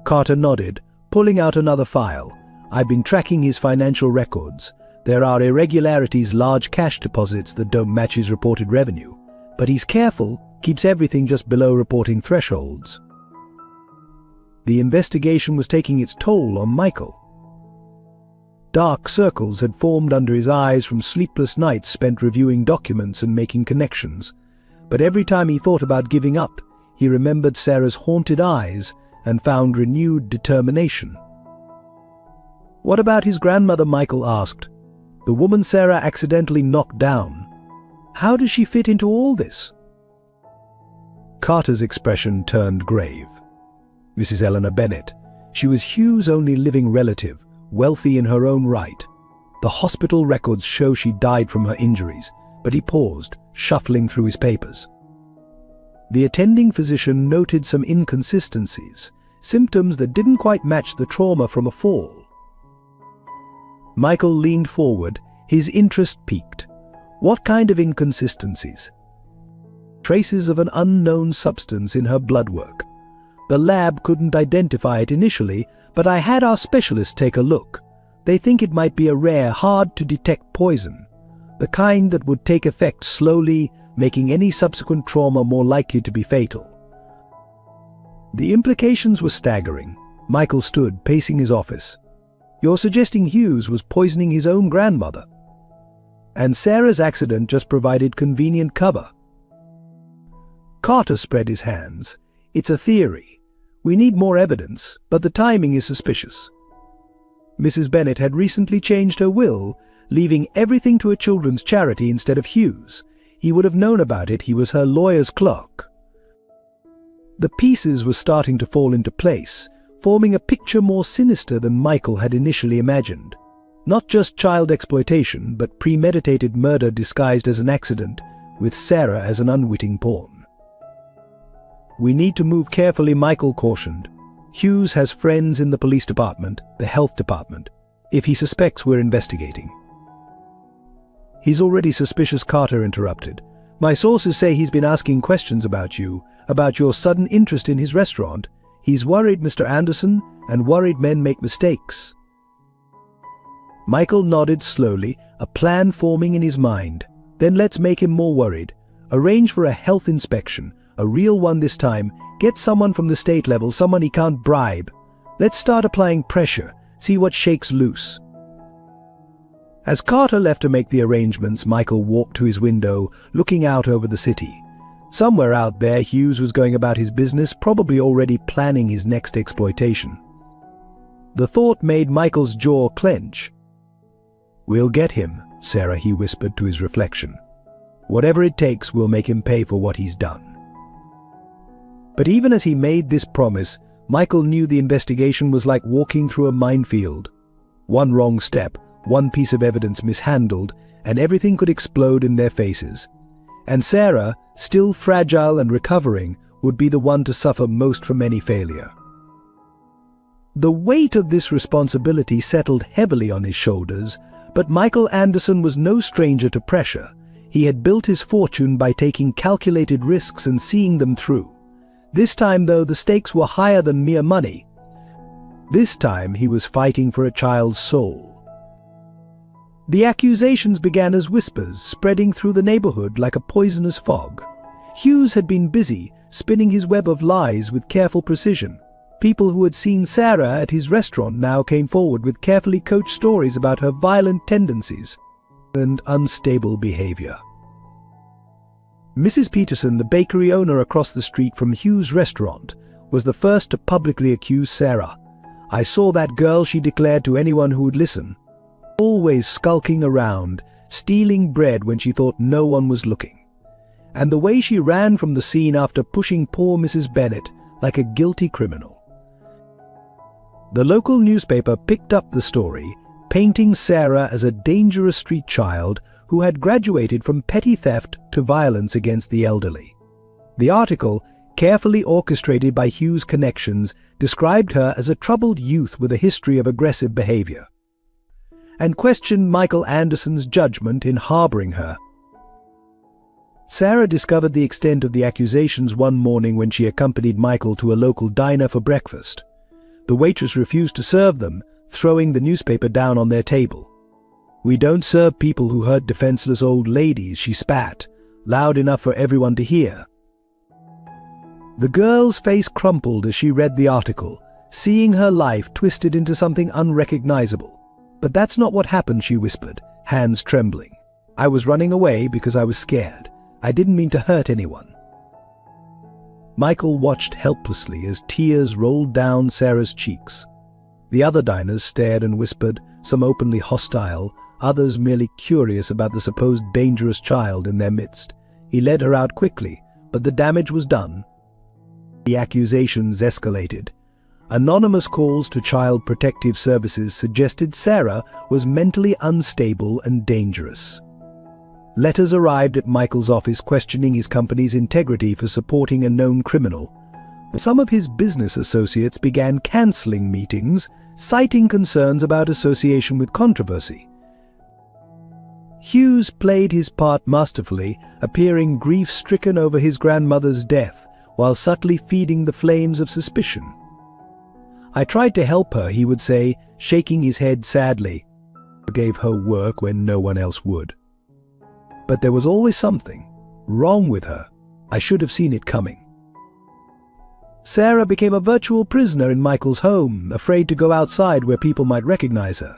Carter nodded, pulling out another file. "I've been tracking his financial records. There are irregularities, large cash deposits that don't match his reported revenue. But he's careful, keeps everything just below reporting thresholds." The investigation was taking its toll on Michael. Dark circles had formed under his eyes from sleepless nights spent reviewing documents and making connections. But every time he thought about giving up, he remembered Sarah's haunted eyes and found renewed determination. "What about his grandmother?" Michael asked. "The woman Sarah accidentally knocked down. How does she fit into all this?" Carter's expression turned grave. "Mrs. Eleanor Bennett. She was Hughes' only living relative, wealthy in her own right. The hospital records show she died from her injuries," but he paused, shuffling through his papers. The attending physician noted some inconsistencies, symptoms that didn't quite match the trauma from a fall. Michael leaned forward, his interest piqued. "What kind of inconsistencies?" "Traces of an unknown substance in her blood work. The lab couldn't identify it initially, but I had our specialists take a look. They think it might be a rare, hard-to-detect poison, the kind that would take effect slowly, making any subsequent trauma more likely to be fatal." The implications were staggering. Michael stood, pacing his office. "You're suggesting Hughes was poisoning his own grandmother? And Sarah's accident just provided convenient cover?" Carter spread his hands. "It's a theory. We need more evidence, but the timing is suspicious. Mrs. Bennett had recently changed her will, leaving everything to a children's charity instead of Hughes. He would have known about it. He was her lawyer's clerk." The pieces were starting to fall into place, forming a picture more sinister than Michael had initially imagined. Not just child exploitation, but premeditated murder disguised as an accident, with Sarah as an unwitting pawn. "We need to move carefully," Michael cautioned. "Hughes has friends in the police department, the health department, if he suspects we're investigating." "He's already suspicious," Carter interrupted. "My sources say he's been asking questions about you, about your sudden interest in his restaurant. He's worried, Mr. Anderson, and worried men make mistakes." Michael nodded slowly, a plan forming in his mind. "Then let's make him more worried. Arrange for a health inspection, a real one this time. Get someone from the state level, someone he can't bribe. Let's start applying pressure, see what shakes loose." As Carter left to make the arrangements, Michael walked to his window, looking out over the city. Somewhere out there, Hughes was going about his business, probably already planning his next exploitation. The thought made Michael's jaw clench. "We'll get him, Sarah," he whispered to his reflection. "Whatever it takes, we'll make him pay for what he's done." But even as he made this promise, Michael knew the investigation was like walking through a minefield. One wrong step, one piece of evidence mishandled, and everything could explode in their faces. And Sarah, still fragile and recovering, would be the one to suffer most from any failure. The weight of this responsibility settled heavily on his shoulders, but Michael Anderson was no stranger to pressure. He had built his fortune by taking calculated risks and seeing them through. This time, though, the stakes were higher than mere money. This time he was fighting for a child's soul. The accusations began as whispers, spreading through the neighborhood like a poisonous fog. Hughes had been busy, spinning his web of lies with careful precision. People who had seen Sarah at his restaurant now came forward with carefully coached stories about her violent tendencies and unstable behavior. Mrs. Peterson, the bakery owner across the street from Hughes' restaurant, was the first to publicly accuse Sarah. "I saw that girl," she declared to anyone who would listen. "Always skulking around, stealing bread when she thought no one was looking. And the way she ran from the scene after pushing poor Mrs. Bennett like a guilty criminal." The local newspaper picked up the story, painting Sarah as a dangerous street child who had graduated from petty theft to violence against the elderly. The article, carefully orchestrated by Hughes' connections, described her as a troubled youth with a history of aggressive behavior, and questioned Michael Anderson's judgment in harboring her. Sarah discovered the extent of the accusations one morning when she accompanied Michael to a local diner for breakfast. The waitress refused to serve them, throwing the newspaper down on their table. "We don't serve people who hurt defenseless old ladies," she spat, loud enough for everyone to hear. The girl's face crumpled as she read the article, seeing her life twisted into something unrecognizable. "But that's not what happened," she whispered, hands trembling. "I was running away because I was scared. I didn't mean to hurt anyone." Michael watched helplessly as tears rolled down Sarah's cheeks. The other diners stared and whispered, some openly hostile, others merely curious about the supposed dangerous child in their midst. He led her out quickly, but the damage was done. The accusations escalated. Anonymous calls to Child Protective Services suggested Sarah was mentally unstable and dangerous. Letters arrived at Michael's office questioning his company's integrity for supporting a known criminal. Some of his business associates began cancelling meetings, citing concerns about association with controversy. Hughes played his part masterfully, appearing grief-stricken over his grandmother's death, while subtly feeding the flames of suspicion. "I tried to help her," he would say, shaking his head sadly. "I gave her work when no one else would. But there was always something wrong with her. I should have seen it coming." Sarah became a virtual prisoner in Michael's home, afraid to go outside where people might recognize her.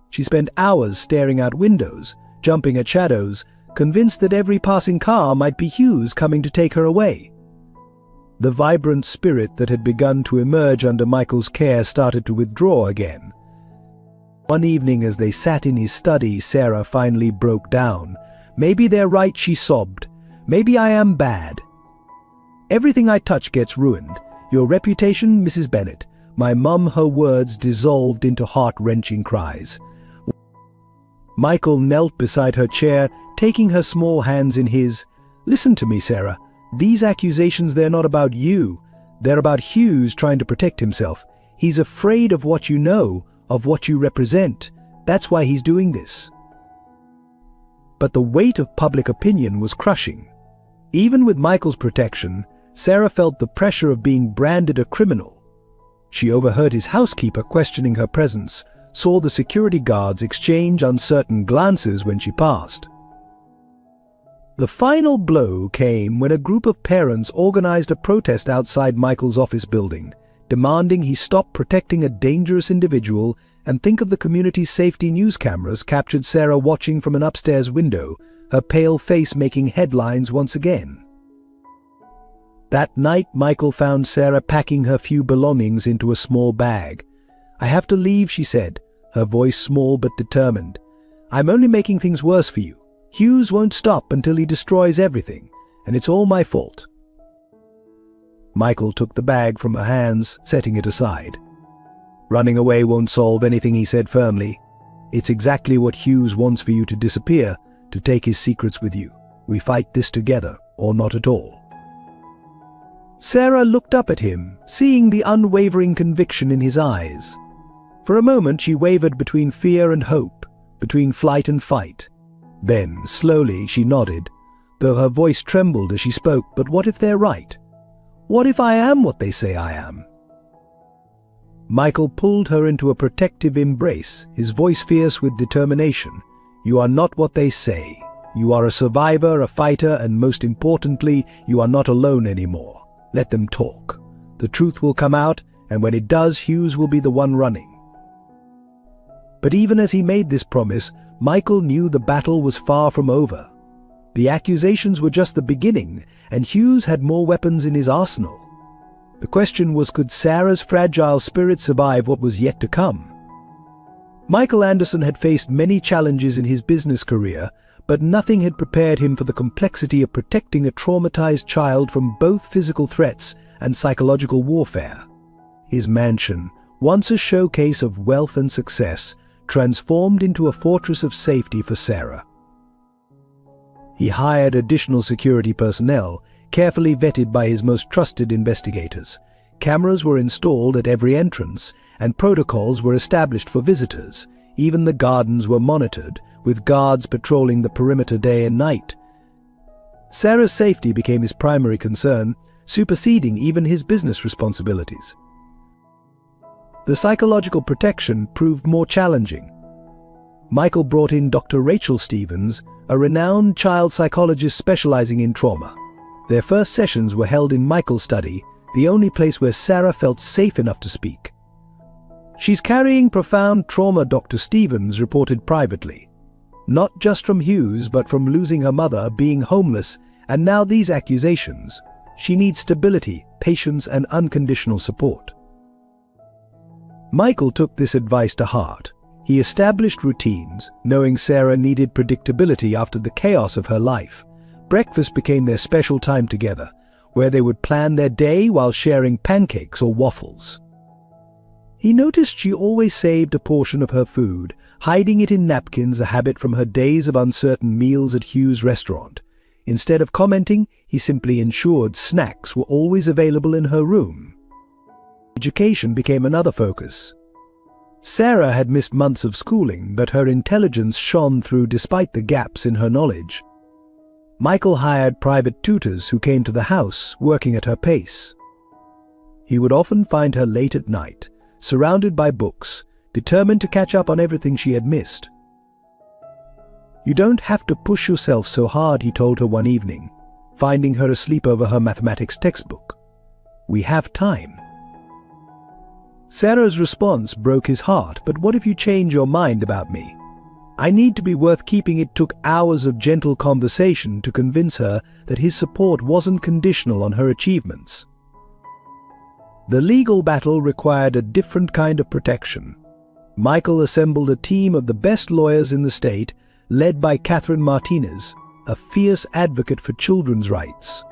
She spent hours staring out windows, jumping at shadows, convinced that every passing car might be Hughes coming to take her away. The vibrant spirit that had begun to emerge under Michael's care started to withdraw again. One evening as they sat in his study, Sarah finally broke down. "Maybe they're right," she sobbed. "Maybe I am bad." Everything I touch gets ruined. Your reputation, Mrs. Bennet. My mum, her words dissolved into heart-wrenching cries. Michael knelt beside her chair, taking her small hands in his. Listen to me, Sarah. These accusations, they're not about you. They're about Hughes trying to protect himself. He's afraid of what you know, of what you represent. That's why he's doing this. But the weight of public opinion was crushing. Even with Michael's protection, Sarah felt the pressure of being branded a criminal. She overheard his housekeeper questioning her presence, saw the security guards exchange uncertain glances when she passed. The final blow came when a group of parents organized a protest outside Michael's office building, demanding he stop protecting a dangerous individual and think of the community's safety news cameras captured Sarah watching from an upstairs window, her pale face making headlines once again. That night, Michael found Sarah packing her few belongings into a small bag. I have to leave, she said, her voice small but determined. I'm only making things worse for you. Hughes won't stop until he destroys everything, and it's all my fault. Michael took the bag from her hands, setting it aside. Running away won't solve anything, he said firmly. It's exactly what Hughes wants for you to disappear, to take his secrets with you. We fight this together, or not at all. Sarah looked up at him, seeing the unwavering conviction in his eyes. For a moment she wavered between fear and hope, between flight and fight. Then, slowly, she nodded, though her voice trembled as she spoke. But what if they're right? What if I am what they say I am? Michael pulled her into a protective embrace, his voice fierce with determination. You are not what they say. You are a survivor, a fighter, and most importantly, you are not alone anymore. Let them talk. The truth will come out, and when it does, Hughes will be the one running. But even as he made this promise, Michael knew the battle was far from over. The accusations were just the beginning, and Hughes had more weapons in his arsenal. The question was, could Sarah's fragile spirit survive what was yet to come? Michael Anderson had faced many challenges in his business career, but nothing had prepared him for the complexity of protecting a traumatized child from both physical threats and psychological warfare. His mansion, once a showcase of wealth and success, transformed into a fortress of safety for Sarah. He hired additional security personnel, carefully vetted by his most trusted investigators. Cameras were installed at every entrance, and protocols were established for visitors. Even the gardens were monitored, with guards patrolling the perimeter day and night. Sarah's safety became his primary concern, superseding even his business responsibilities. The psychological protection proved more challenging. Michael brought in Dr. Rachel Stevens, a renowned child psychologist specializing in trauma. Their first sessions were held in Michael's study, the only place where Sarah felt safe enough to speak. She's carrying profound trauma, Dr. Stevens reported privately. Not just from Hughes, but from losing her mother, being homeless, and now these accusations. She needs stability, patience, and unconditional support. Michael took this advice to heart. He established routines, knowing Sarah needed predictability after the chaos of her life. Breakfast became their special time together, where they would plan their day while sharing pancakes or waffles. He noticed she always saved a portion of her food, hiding it in napkins, a habit from her days of uncertain meals at Hughes' restaurant. Instead of commenting, he simply ensured snacks were always available in her room. Education became another focus. Sarah had missed months of schooling, but her intelligence shone through despite the gaps in her knowledge. Michael hired private tutors who came to the house, working at her pace. He would often find her late at night, surrounded by books, determined to catch up on everything she had missed. You don't have to push yourself so hard, he told her one evening, finding her asleep over her mathematics textbook. We have time. Sarah's response broke his heart. But what if you change your mind about me? I need to be worth keeping. It took hours of gentle conversation to convince her that his support wasn't conditional on her achievements. The legal battle required a different kind of protection. Michael assembled a team of the best lawyers in the state, led by Catherine Martinez, a fierce advocate for children's rights.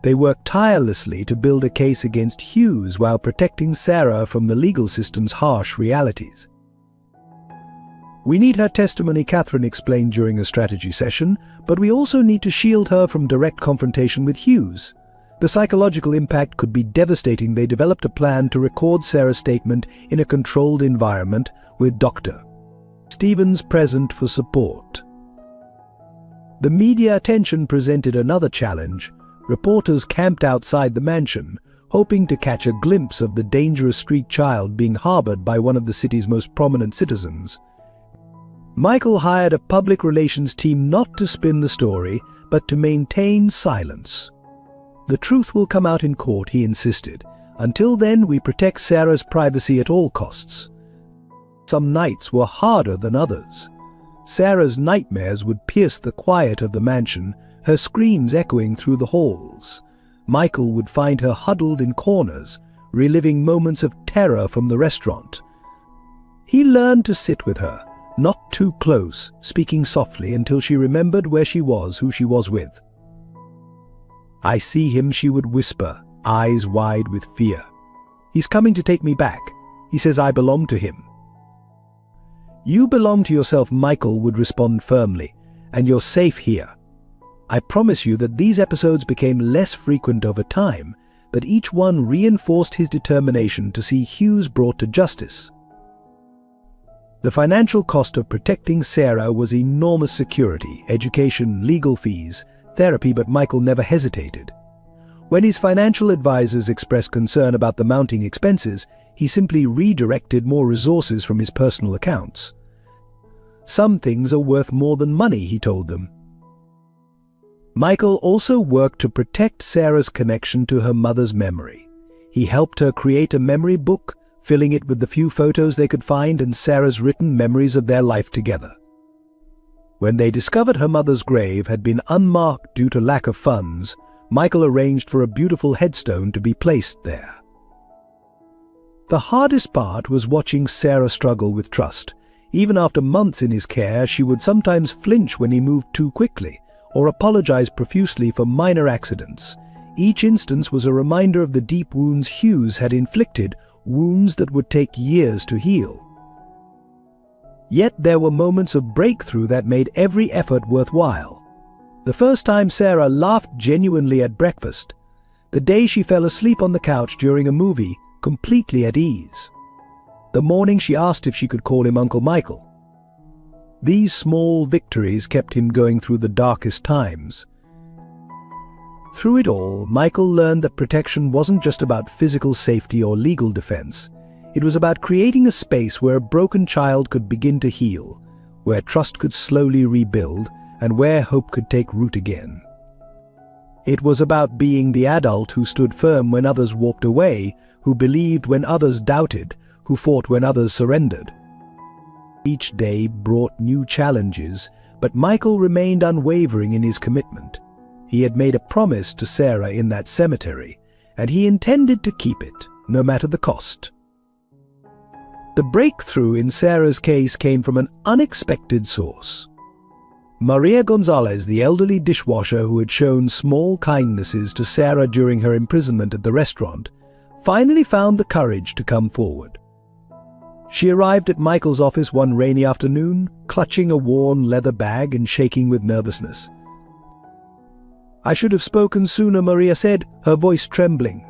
They worked tirelessly to build a case against Hughes while protecting Sarah from the legal system's harsh realities. "We need her testimony," Catherine explained during a strategy session, "but we also need to shield her from direct confrontation with Hughes. The psychological impact could be devastating." They developed a plan to record Sarah's statement in a controlled environment with Dr. Stevens present for support. The media attention presented another challenge. Reporters camped outside the mansion, hoping to catch a glimpse of the dangerous street child being harbored by one of the city's most prominent citizens. Michael hired a public relations team not to spin the story, but to maintain silence. "The truth will come out in court," he insisted. "Until then, we protect Sarah's privacy at all costs." Some nights were harder than others. Sarah's nightmares would pierce the quiet of the mansion, her screams echoing through the halls. Michael would find her huddled in corners, reliving moments of terror from the restaurant. He learned to sit with her, not too close, speaking softly until she remembered where she was, who she was with. "I see him," she would whisper, eyes wide with fear. "He's coming to take me back. He says I belong to him." "You belong to yourself," Michael would respond firmly, "and you're safe here." I promise you that these episodes became less frequent over time, but each one reinforced his determination to see Hughes brought to justice. The financial cost of protecting Sarah was enormous: security, education, legal fees, therapy, but Michael never hesitated. When his financial advisors expressed concern about the mounting expenses, he simply redirected more resources from his personal accounts. "Some things are worth more than money," he told them. Michael also worked to protect Sarah's connection to her mother's memory. He helped her create a memory book, filling it with the few photos they could find and Sarah's written memories of their life together. When they discovered her mother's grave had been unmarked due to lack of funds, Michael arranged for a beautiful headstone to be placed there. The hardest part was watching Sarah struggle with trust. Even after months in his care, she would sometimes flinch when he moved too quickly, or apologize profusely for minor accidents. Each instance was a reminder of the deep wounds Hughes had inflicted, wounds that would take years to heal. Yet there were moments of breakthrough that made every effort worthwhile. The first time Sarah laughed genuinely at breakfast. The day she fell asleep on the couch during a movie, completely at ease. The morning she asked if she could call him Uncle Michael. These small victories kept him going through the darkest times. Through it all, Michael learned that protection wasn't just about physical safety or legal defense. It was about creating a space where a broken child could begin to heal, where trust could slowly rebuild, and where hope could take root again. It was about being the adult who stood firm when others walked away, who believed when others doubted, who fought when others surrendered. Each day brought new challenges, but Michael remained unwavering in his commitment. He had made a promise to Sarah in that cemetery, and he intended to keep it, no matter the cost. The breakthrough in Sarah's case came from an unexpected source. Maria Gonzalez, the elderly dishwasher who had shown small kindnesses to Sarah during her imprisonment at the restaurant, finally found the courage to come forward. She arrived at Michael's office one rainy afternoon, clutching a worn leather bag and shaking with nervousness. "I should have spoken sooner," Maria said, her voice trembling.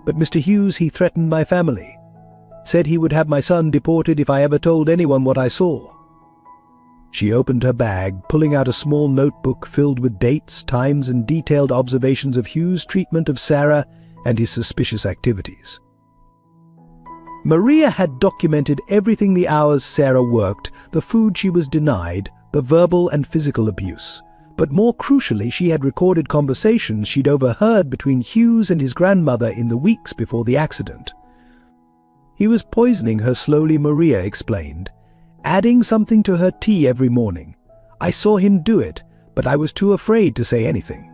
"But Mr. Hughes, he threatened my family. Said he would have my son deported if I ever told anyone what I saw." She opened her bag, pulling out a small notebook filled with dates, times, and detailed observations of Hughes' treatment of Sarah and his suspicious activities. Maria had documented everything: the hours Sarah worked, the food she was denied, the verbal and physical abuse. But more crucially, she had recorded conversations she'd overheard between Hughes and his grandmother in the weeks before the accident. "He was poisoning her slowly," Maria explained, "adding something to her tea every morning. I saw him do it, but I was too afraid to say anything."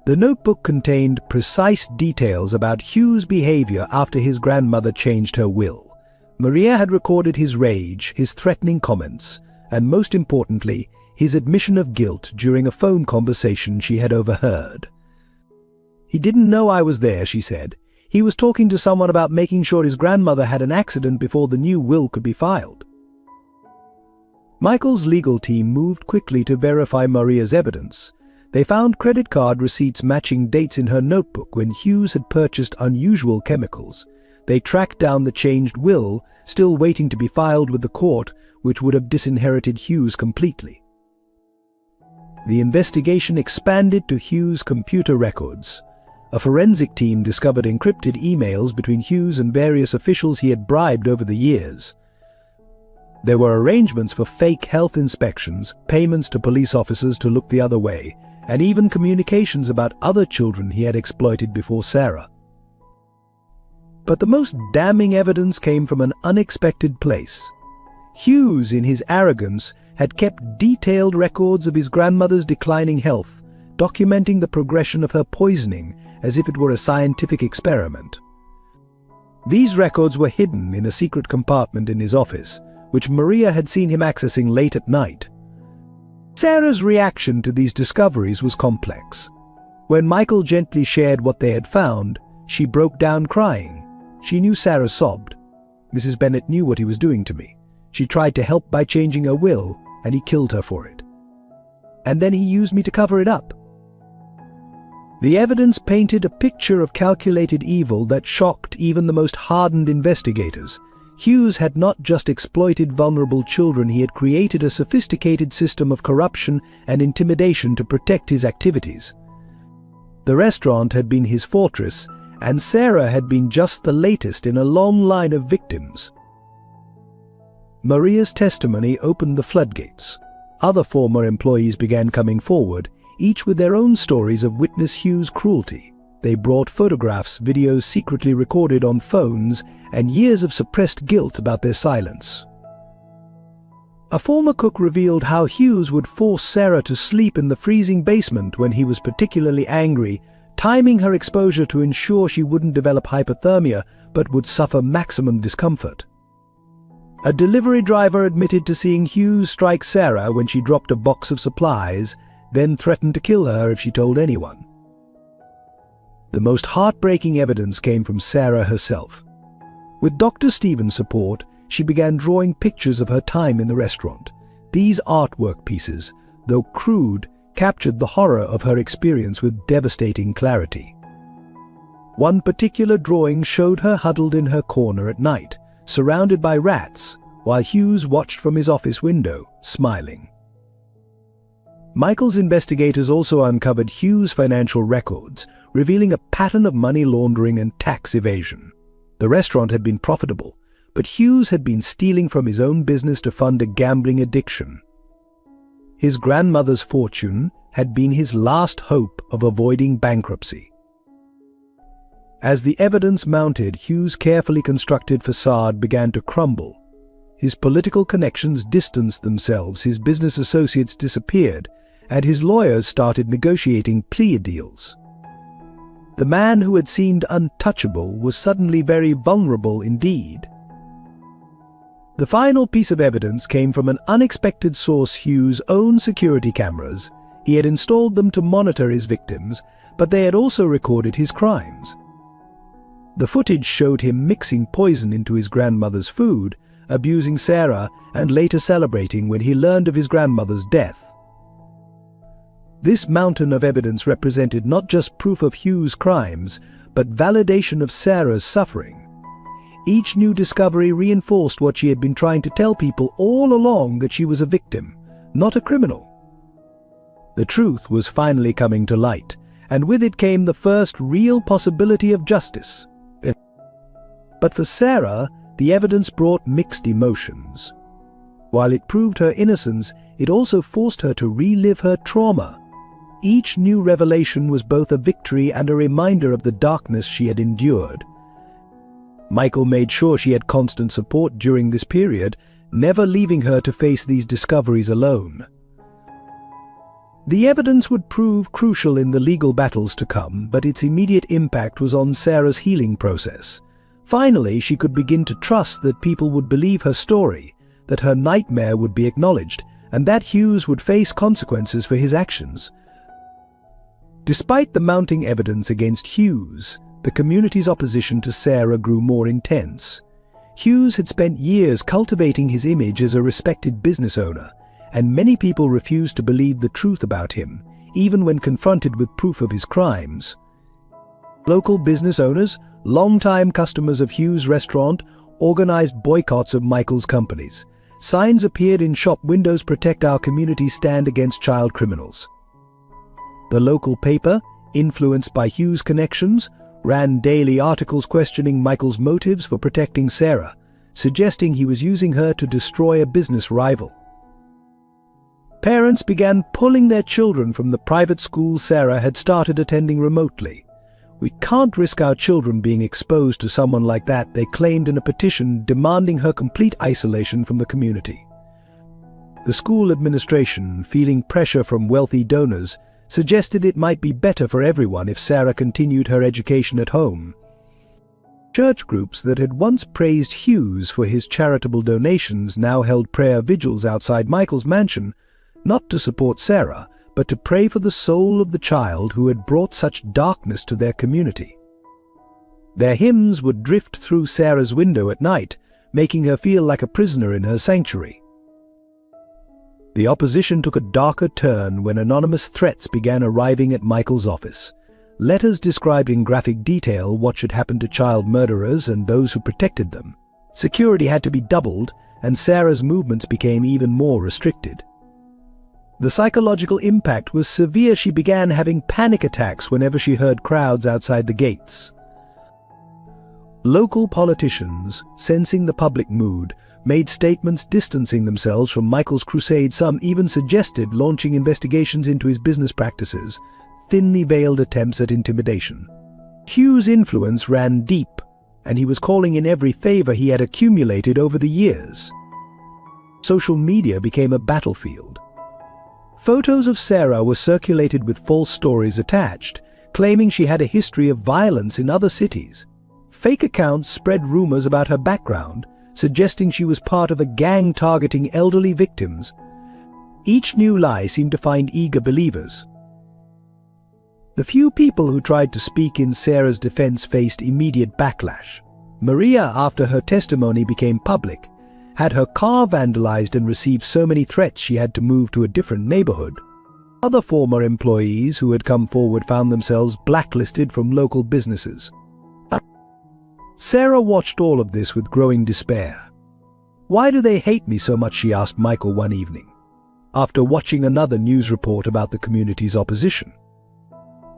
The notebook contained precise details about Hughes' behavior after his grandmother changed her will. Maria had recorded his rage, his threatening comments, and most importantly, his admission of guilt during a phone conversation she had overheard. "He didn't know I was there," she said. "He was talking to someone about making sure his grandmother had an accident before the new will could be filed." Michael's legal team moved quickly to verify Maria's evidence. They found credit card receipts matching dates in her notebook when Hughes had purchased unusual chemicals. They tracked down the changed will, still waiting to be filed with the court, which would have disinherited Hughes completely. The investigation expanded to Hughes' computer records. A forensic team discovered encrypted emails between Hughes and various officials he had bribed over the years. There were arrangements for fake health inspections, payments to police officers to look the other way, and even communications about other children he had exploited before Sarah. But the most damning evidence came from an unexpected place. Hughes, in his arrogance, had kept detailed records of his grandmother's declining health, documenting the progression of her poisoning as if it were a scientific experiment. These records were hidden in a secret compartment in his office, which Maria had seen him accessing late at night. Sarah's reaction to these discoveries was complex. When Michael gently shared what they had found, she broke down crying. She knew Sarah sobbed. "Mrs. Bennet knew what he was doing to me. She tried to help by changing her will, and he killed her for it. And then he used me to cover it up." The evidence painted a picture of calculated evil that shocked even the most hardened investigators. Hughes had not just exploited vulnerable children, he had created a sophisticated system of corruption and intimidation to protect his activities. The restaurant had been his fortress, and Sarah had been just the latest in a long line of victims. Maria's testimony opened the floodgates. Other former employees began coming forward, each with their own stories of witness Hughes' cruelty. They brought photographs, videos secretly recorded on phones, and years of suppressed guilt about their silence. A former cook revealed how Hughes would force Sarah to sleep in the freezing basement when he was particularly angry, timing her exposure to ensure she wouldn't develop hypothermia but would suffer maximum discomfort. A delivery driver admitted to seeing Hughes strike Sarah when she dropped a box of supplies, then threatened to kill her if she told anyone. The most heartbreaking evidence came from Sarah herself. With Dr. Stevens' support, she began drawing pictures of her time in the restaurant. These artwork pieces, though crude, captured the horror of her experience with devastating clarity. One particular drawing showed her huddled in her corner at night, surrounded by rats, while Hughes watched from his office window, smiling. Michael's investigators also uncovered Hughes' financial records, revealing a pattern of money laundering and tax evasion. The restaurant had been profitable, but Hughes had been stealing from his own business to fund a gambling addiction. His grandmother's fortune had been his last hope of avoiding bankruptcy. As the evidence mounted, Hughes' carefully constructed facade began to crumble. His political connections distanced themselves, his business associates disappeared, and his lawyers started negotiating plea deals. The man who had seemed untouchable was suddenly very vulnerable indeed. The final piece of evidence came from an unexpected source: Hughes' own security cameras. He had installed them to monitor his victims, but they had also recorded his crimes. The footage showed him mixing poison into his grandmother's food, abusing Sarah, and later celebrating when he learned of his grandmother's death. This mountain of evidence represented not just proof of Hughes' crimes, but validation of Sarah's suffering. Each new discovery reinforced what she had been trying to tell people all along, that she was a victim, not a criminal. The truth was finally coming to light, and with it came the first real possibility of justice. But for Sarah, the evidence brought mixed emotions. While it proved her innocence, it also forced her to relive her trauma. Each new revelation was both a victory and a reminder of the darkness she had endured. Michael made sure she had constant support during this period, never leaving her to face these discoveries alone. The evidence would prove crucial in the legal battles to come, but its immediate impact was on Sarah's healing process. Finally, she could begin to trust that people would believe her story, that her nightmare would be acknowledged, and that Hughes would face consequences for his actions. Despite the mounting evidence against Hughes, the community's opposition to Sarah grew more intense. Hughes had spent years cultivating his image as a respected business owner, and many people refused to believe the truth about him, even when confronted with proof of his crimes. Local business owners, longtime customers of Hughes' restaurant, organized boycotts of Michael's companies. Signs appeared in shop windows: "Protect our community, stand against child criminals." The local paper, influenced by Hughes' connections, ran daily articles questioning Michael's motives for protecting Sarah, suggesting he was using her to destroy a business rival. Parents began pulling their children from the private school Sarah had started attending remotely. "We can't risk our children being exposed to someone like that," they claimed in a petition demanding her complete isolation from the community. The school administration, feeling pressure from wealthy donors, suggested it might be better for everyone if Sarah continued her education at home. Church groups that had once praised Hughes for his charitable donations now held prayer vigils outside Michael's mansion, not to support Sarah, but to pray for the soul of the child who had brought such darkness to their community. Their hymns would drift through Sarah's window at night, making her feel like a prisoner in her sanctuary. The opposition took a darker turn when anonymous threats began arriving at Michael's office. Letters described in graphic detail what should happen to child murderers and those who protected them. Security had to be doubled, and Sarah's movements became even more restricted. The psychological impact was severe. She began having panic attacks whenever she heard crowds outside the gates. Local politicians, sensing the public mood, made statements distancing themselves from Michael's crusade. Some even suggested launching investigations into his business practices, thinly veiled attempts at intimidation. Hughes' influence ran deep, and he was calling in every favor he had accumulated over the years. Social media became a battlefield. Photos of Sarah were circulated with false stories attached, claiming she had a history of violence in other cities. Fake accounts spread rumors about her background, suggesting she was part of a gang targeting elderly victims. Each new lie seemed to find eager believers. The few people who tried to speak in Sarah's defense faced immediate backlash. Maria, after her testimony became public, had her car vandalized and received so many threats she had to move to a different neighborhood. Other former employees who had come forward found themselves blacklisted from local businesses. Sarah watched all of this with growing despair. "Why do they hate me so much?" she asked Michael one evening, after watching another news report about the community's opposition.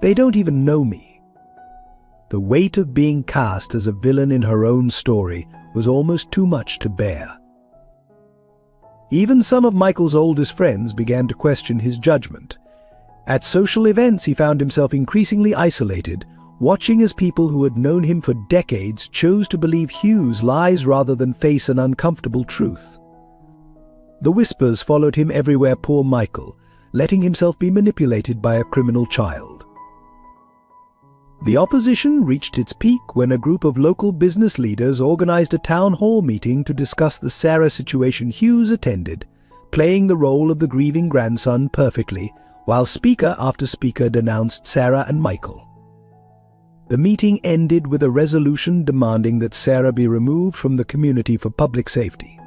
"They don't even know me." The weight of being cast as a villain in her own story was almost too much to bear. Even some of Michael's oldest friends began to question his judgment. At social events, he found himself increasingly isolated, watching as people who had known him for decades chose to believe Hughes' lies rather than face an uncomfortable truth. The whispers followed him everywhere. Poor Michael, letting himself be manipulated by a criminal child. The opposition reached its peak when a group of local business leaders organized a town hall meeting to discuss the Sarah situation. Hughes attended, playing the role of the grieving grandson perfectly, while speaker after speaker denounced Sarah and Michael. The meeting ended with a resolution demanding that Sarah be removed from the community for public safety.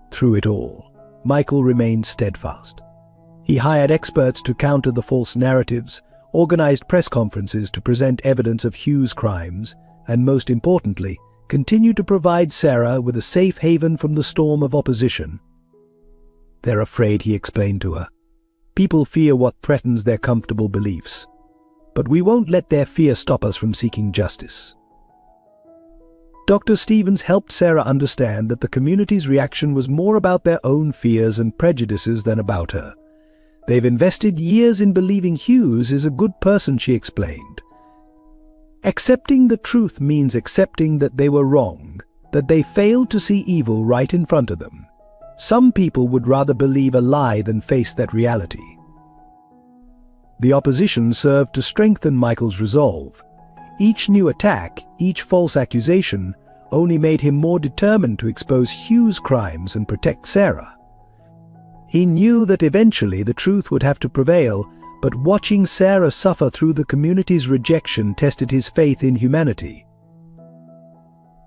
Through it all, Michael remained steadfast. He hired experts to counter the false narratives, organized press conferences to present evidence of Hughes' crimes, and most importantly, continued to provide Sarah with a safe haven from the storm of opposition. "They're afraid," he explained to her. "People fear what threatens their comfortable beliefs. But we won't let their fear stop us from seeking justice." Dr. Stevens helped Sarah understand that the community's reaction was more about their own fears and prejudices than about her. "They've invested years in believing Hughes is a good person," she explained. "Accepting the truth means accepting that they were wrong, that they failed to see evil right in front of them. Some people would rather believe a lie than face that reality." The opposition served to strengthen Michael's resolve. Each new attack, each false accusation, only made him more determined to expose Hughes' crimes and protect Sarah. He knew that eventually the truth would have to prevail, but watching Sarah suffer through the community's rejection tested his faith in humanity.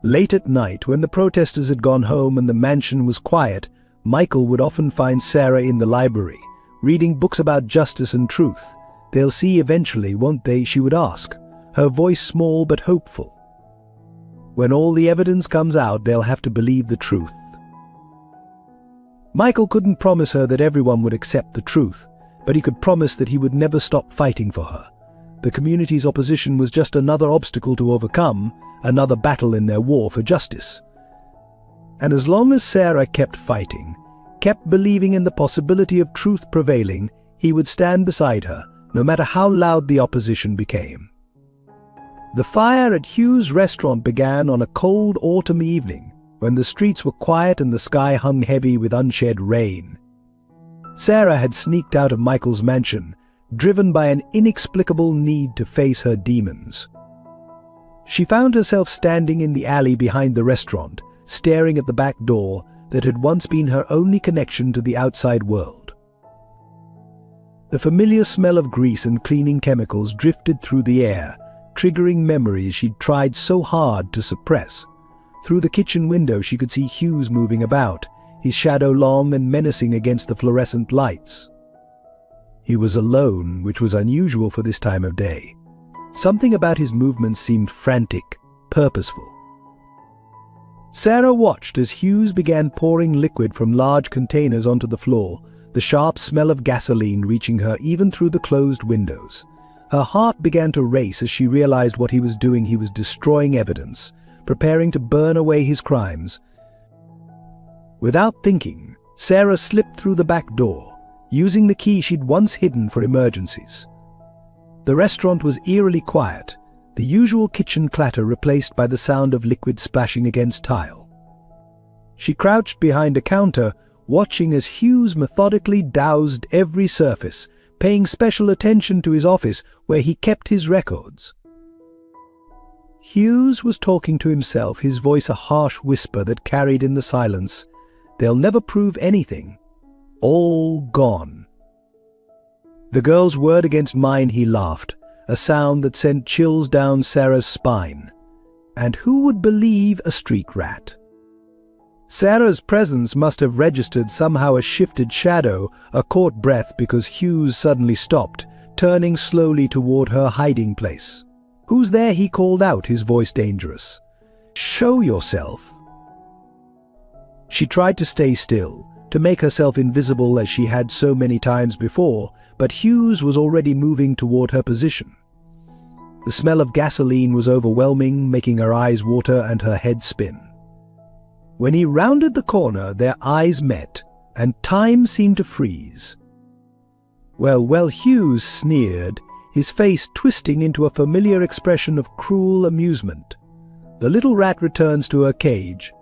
Late at night, when the protesters had gone home and the mansion was quiet, Michael would often find Sarah in the library, reading books about justice and truth. "They'll see eventually, won't they?" she would ask, her voice small but hopeful. "When all the evidence comes out, they'll have to believe the truth." Michael couldn't promise her that everyone would accept the truth, but he could promise that he would never stop fighting for her. The community's opposition was just another obstacle to overcome, another battle in their war for justice. And as long as Sarah kept fighting, kept believing in the possibility of truth prevailing, he would stand beside her, no matter how loud the opposition became. The fire at Hugh's restaurant began on a cold autumn evening, when the streets were quiet and the sky hung heavy with unshed rain. Sarah had sneaked out of Michael's mansion, driven by an inexplicable need to face her demons. She found herself standing in the alley behind the restaurant, staring at the back door that had once been her only connection to the outside world. The familiar smell of grease and cleaning chemicals drifted through the air, triggering memories she'd tried so hard to suppress. Through the kitchen window she could see Hughes moving about, his shadow long and menacing against the fluorescent lights. He was alone, which was unusual for this time of day. Something about his movements seemed frantic, purposeful. Sarah watched as Hughes began pouring liquid from large containers onto the floor, the sharp smell of gasoline reaching her even through the closed windows. Her heart began to race as she realized what he was doing. He was destroying evidence, preparing to burn away his crimes. Without thinking, Sarah slipped through the back door, using the key she'd once hidden for emergencies. The restaurant was eerily quiet, the usual kitchen clatter replaced by the sound of liquid splashing against tile. She crouched behind a counter, watching as Hughes methodically doused every surface, paying special attention to his office where he kept his records. Hughes was talking to himself, his voice a harsh whisper that carried in the silence. "They'll never prove anything. All gone." The girl's word against mine, he laughed, a sound that sent chills down Sarah's spine. And who would believe a street rat? Sarah's presence must have registered somehow, a shifted shadow, a caught breath, because Hughes suddenly stopped, turning slowly toward her hiding place. "Who's there?" he called out, his voice dangerous. "Show yourself." She tried to stay still, to make herself invisible as she had so many times before, but Hughes was already moving toward her position. The smell of gasoline was overwhelming, making her eyes water and her head spin. When he rounded the corner, their eyes met, and time seemed to freeze. Well, Hughes sneered, his face twisting into a familiar expression of cruel amusement. The little rat returns to her cage.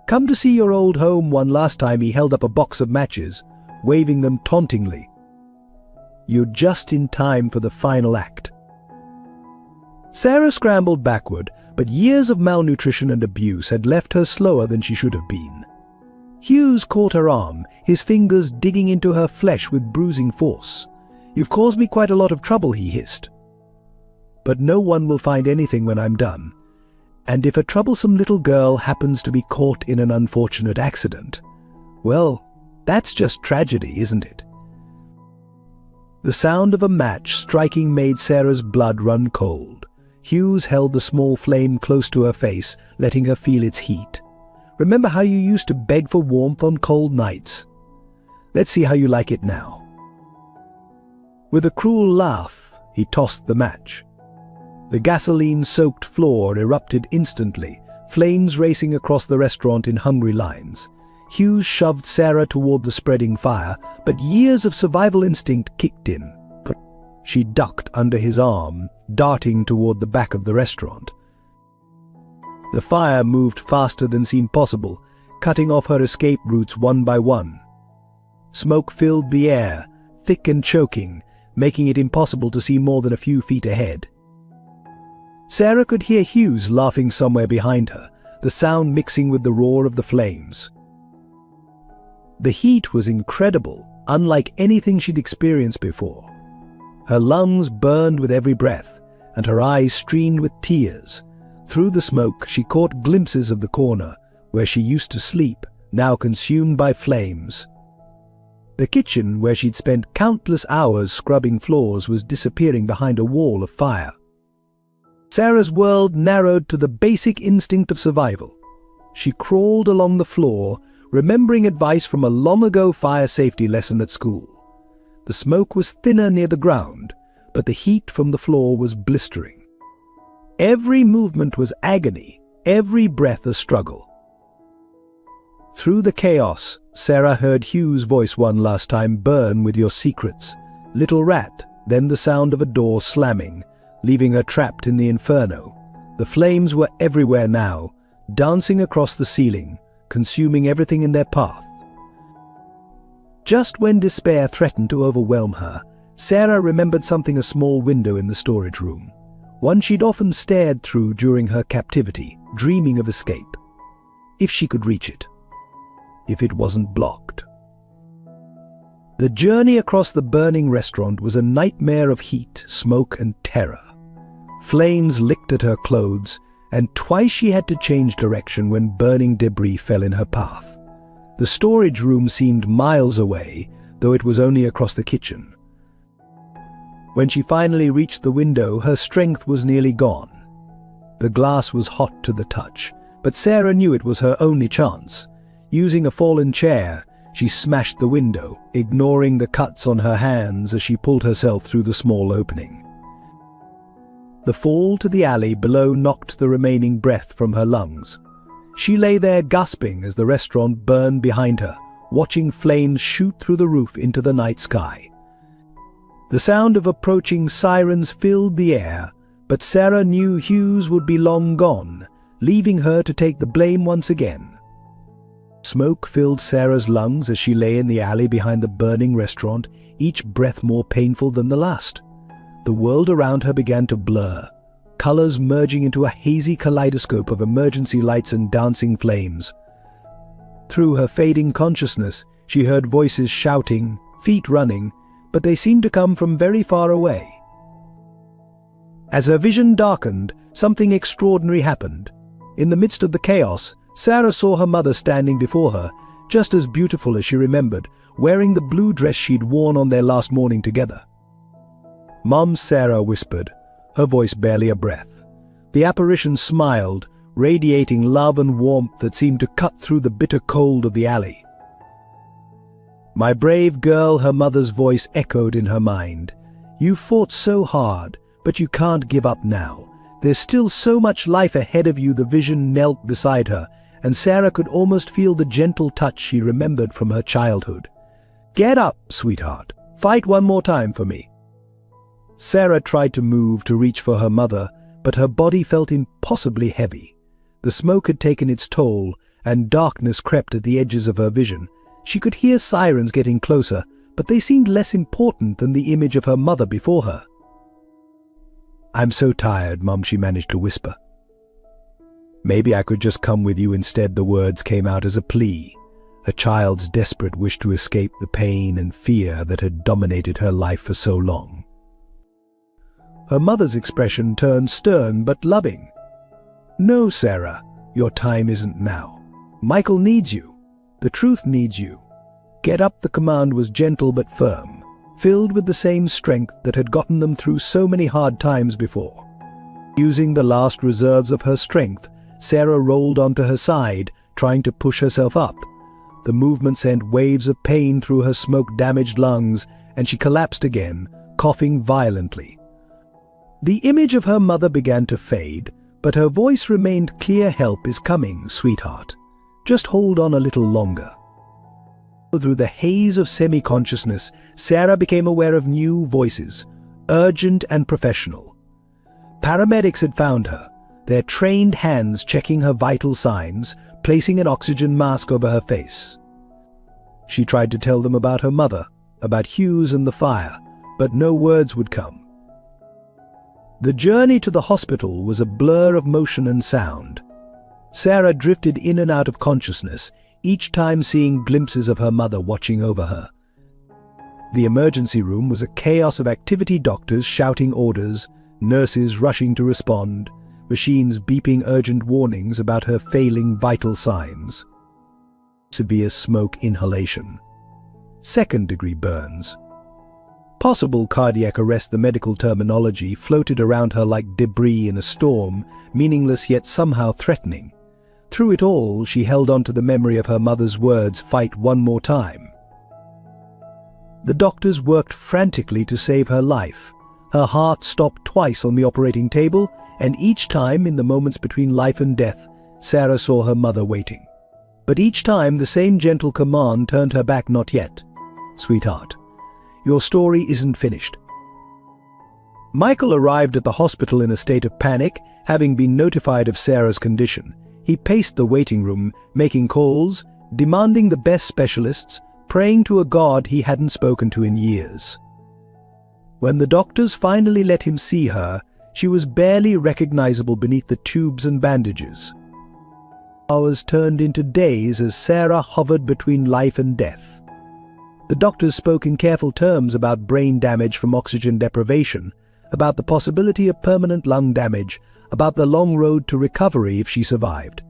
"Come to see your old home one last time." He held up a box of matches, waving them tauntingly. "You're just in time for the final act." Sarah scrambled backward, but years of malnutrition and abuse had left her slower than she should have been. Hughes caught her arm, his fingers digging into her flesh with bruising force. "You've caused me quite a lot of trouble," he hissed. "But no one will find anything when I'm done. And if a troublesome little girl happens to be caught in an unfortunate accident, well, that's just tragedy, isn't it?" The sound of a match striking made Sarah's blood run cold. Hughes held the small flame close to her face, letting her feel its heat. "Remember how you used to beg for warmth on cold nights? Let's see how you like it now." With a cruel laugh, he tossed the match. The gasoline-soaked floor erupted instantly, flames racing across the restaurant in hungry lines. Hughes shoved Sarah toward the spreading fire, but years of survival instinct kicked in. She ducked under his arm, darting toward the back of the restaurant. The fire moved faster than seemed possible, cutting off her escape routes one by one. Smoke filled the air, thick and choking, making it impossible to see more than a few feet ahead. Sarah could hear Hughes laughing somewhere behind her, the sound mixing with the roar of the flames. The heat was incredible, unlike anything she'd experienced before. Her lungs burned with every breath, and her eyes streamed with tears. Through the smoke, she caught glimpses of the corner, where she used to sleep, now consumed by flames. The kitchen, where she'd spent countless hours scrubbing floors, was disappearing behind a wall of fire. Sarah's world narrowed to the basic instinct of survival. She crawled along the floor, remembering advice from a long-ago fire safety lesson at school. The smoke was thinner near the ground, but the heat from the floor was blistering. Every movement was agony, every breath a struggle. Through the chaos, Sarah heard Hugh's voice one last time: "Burn with your secrets, little rat." Then the sound of a door slamming, leaving her trapped in the inferno. The flames were everywhere now, dancing across the ceiling, consuming everything in their path. Just when despair threatened to overwhelm her, Sarah remembered something: a small window in the storage room, one she'd often stared through during her captivity, dreaming of escape. If she could reach it. If it wasn't blocked. The journey across the burning restaurant was a nightmare of heat, smoke, and terror. Flames licked at her clothes, and twice she had to change direction when burning debris fell in her path. The storage room seemed miles away, though it was only across the kitchen. When she finally reached the window, her strength was nearly gone. The glass was hot to the touch, but Sarah knew it was her only chance. Using a fallen chair, she smashed the window, ignoring the cuts on her hands as she pulled herself through the small opening. The fall to the alley below knocked the remaining breath from her lungs. She lay there gasping as the restaurant burned behind her, watching flames shoot through the roof into the night sky. The sound of approaching sirens filled the air, but Sarah knew Hughes would be long gone, leaving her to take the blame once again. Smoke filled Sarah's lungs as she lay in the alley behind the burning restaurant, each breath more painful than the last. The world around her began to blur, colors merging into a hazy kaleidoscope of emergency lights and dancing flames. Through her fading consciousness, she heard voices shouting, feet running, but they seemed to come from very far away. As her vision darkened, something extraordinary happened. In the midst of the chaos, Sarah saw her mother standing before her, just as beautiful as she remembered, wearing the blue dress she'd worn on their last morning together. "Mom," Sarah whispered, her voice barely a breath. The apparition smiled, radiating love and warmth that seemed to cut through the bitter cold of the alley. "My brave girl," her mother's voice echoed in her mind. "You fought so hard, but you can't give up now. There's still so much life ahead of you." The vision knelt beside her, and Sarah could almost feel the gentle touch she remembered from her childhood. "Get up, sweetheart. Fight one more time for me." Sarah tried to move to reach for her mother, but her body felt impossibly heavy. The smoke had taken its toll, and darkness crept at the edges of her vision. She could hear sirens getting closer, but they seemed less important than the image of her mother before her. "I'm so tired, Mom," she managed to whisper. "Maybe I could just come with you instead." The words came out as a plea, a child's desperate wish to escape the pain and fear that had dominated her life for so long. Her mother's expression turned stern but loving. "No, Sarah, your time isn't now. Michael needs you. The truth needs you. Get up." The command was gentle but firm, filled with the same strength that had gotten them through so many hard times before. Using the last reserves of her strength, Sarah rolled onto her side, trying to push herself up. The movement sent waves of pain through her smoke-damaged lungs, and she collapsed again, coughing violently. The image of her mother began to fade, but her voice remained clear. "Help is coming, sweetheart. Just hold on a little longer." Through the haze of semi-consciousness, Sarah became aware of new voices, urgent and professional. Paramedics had found her, their trained hands checking her vital signs, placing an oxygen mask over her face. She tried to tell them about her mother, about Hughes and the fire, but no words would come. The journey to the hospital was a blur of motion and sound. Sarah drifted in and out of consciousness, each time seeing glimpses of her mother watching over her. The emergency room was a chaos of activity, doctors shouting orders, nurses rushing to respond, machines beeping urgent warnings about her failing vital signs. Severe smoke inhalation. Second-degree burns. Possible cardiac arrest. The medical terminology floated around her like debris in a storm, meaningless yet somehow threatening. Through it all, she held on to the memory of her mother's words, "Fight one more time." The doctors worked frantically to save her life. Her heart stopped twice on the operating table, and each time, in the moments between life and death, Sarah saw her mother waiting. But each time the same gentle command turned her back. "Not yet, sweetheart. Your story isn't finished." Michael arrived at the hospital in a state of panic, having been notified of Sarah's condition. He paced the waiting room, making calls, demanding the best specialists, praying to a God he hadn't spoken to in years. When the doctors finally let him see her, she was barely recognizable beneath the tubes and bandages. Hours turned into days as Sarah hovered between life and death. The doctors spoke in careful terms about brain damage from oxygen deprivation, about the possibility of permanent lung damage, about the long road to recovery if she survived.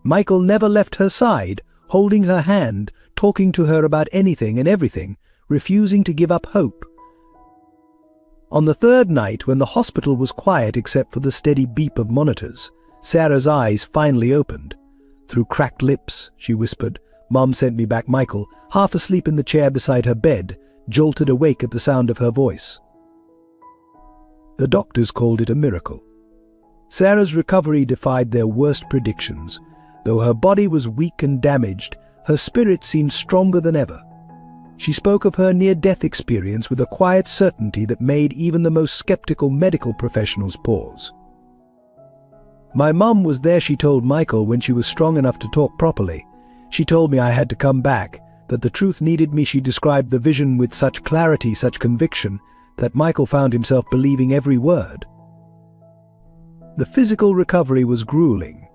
Michael never left her side, holding her hand, talking to her about anything and everything, refusing to give up hope. On the third night, when the hospital was quiet except for the steady beep of monitors, Sarah's eyes finally opened. Through cracked lips, she whispered, "Mom sent me back." Michael, half asleep in the chair beside her bed, jolted awake at the sound of her voice. The doctors called it a miracle. Sarah's recovery defied their worst predictions. Though her body was weak and damaged, her spirit seemed stronger than ever. She spoke of her near-death experience with a quiet certainty that made even the most skeptical medical professionals pause. "My mom was there," she told Michael, "when she was strong enough to talk properly. She told me I had to come back, that the truth needed me." She described the vision with such clarity, such conviction, that Michael found himself believing every word. The physical recovery was grueling.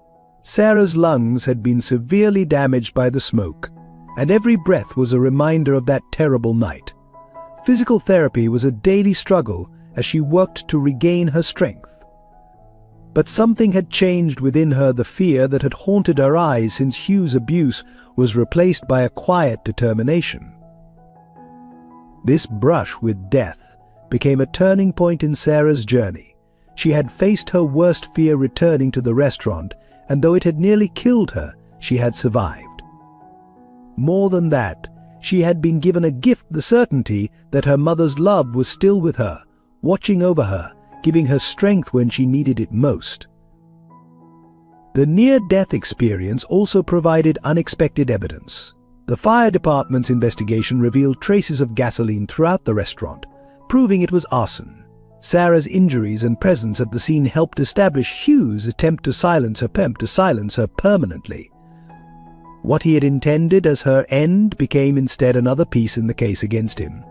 Sarah's lungs had been severely damaged by the smoke, and every breath was a reminder of that terrible night. Physical therapy was a daily struggle as she worked to regain her strength. But something had changed within her. The fear that had haunted her eyes since Hugh's abuse was replaced by a quiet determination. This brush with death became a turning point in Sarah's journey. She had faced her worst fear, returning to the restaurant, and though it had nearly killed her, she had survived. More than that, she had been given a gift, the certainty that her mother's love was still with her, watching over her, giving her strength when she needed it most. The near-death experience also provided unexpected evidence. The fire department's investigation revealed traces of gasoline throughout the restaurant, proving it was arson. Sarah's injuries and presence at the scene helped establish Hugh's attempt to silence her permanently. What he had intended as her end became instead another piece in the case against him.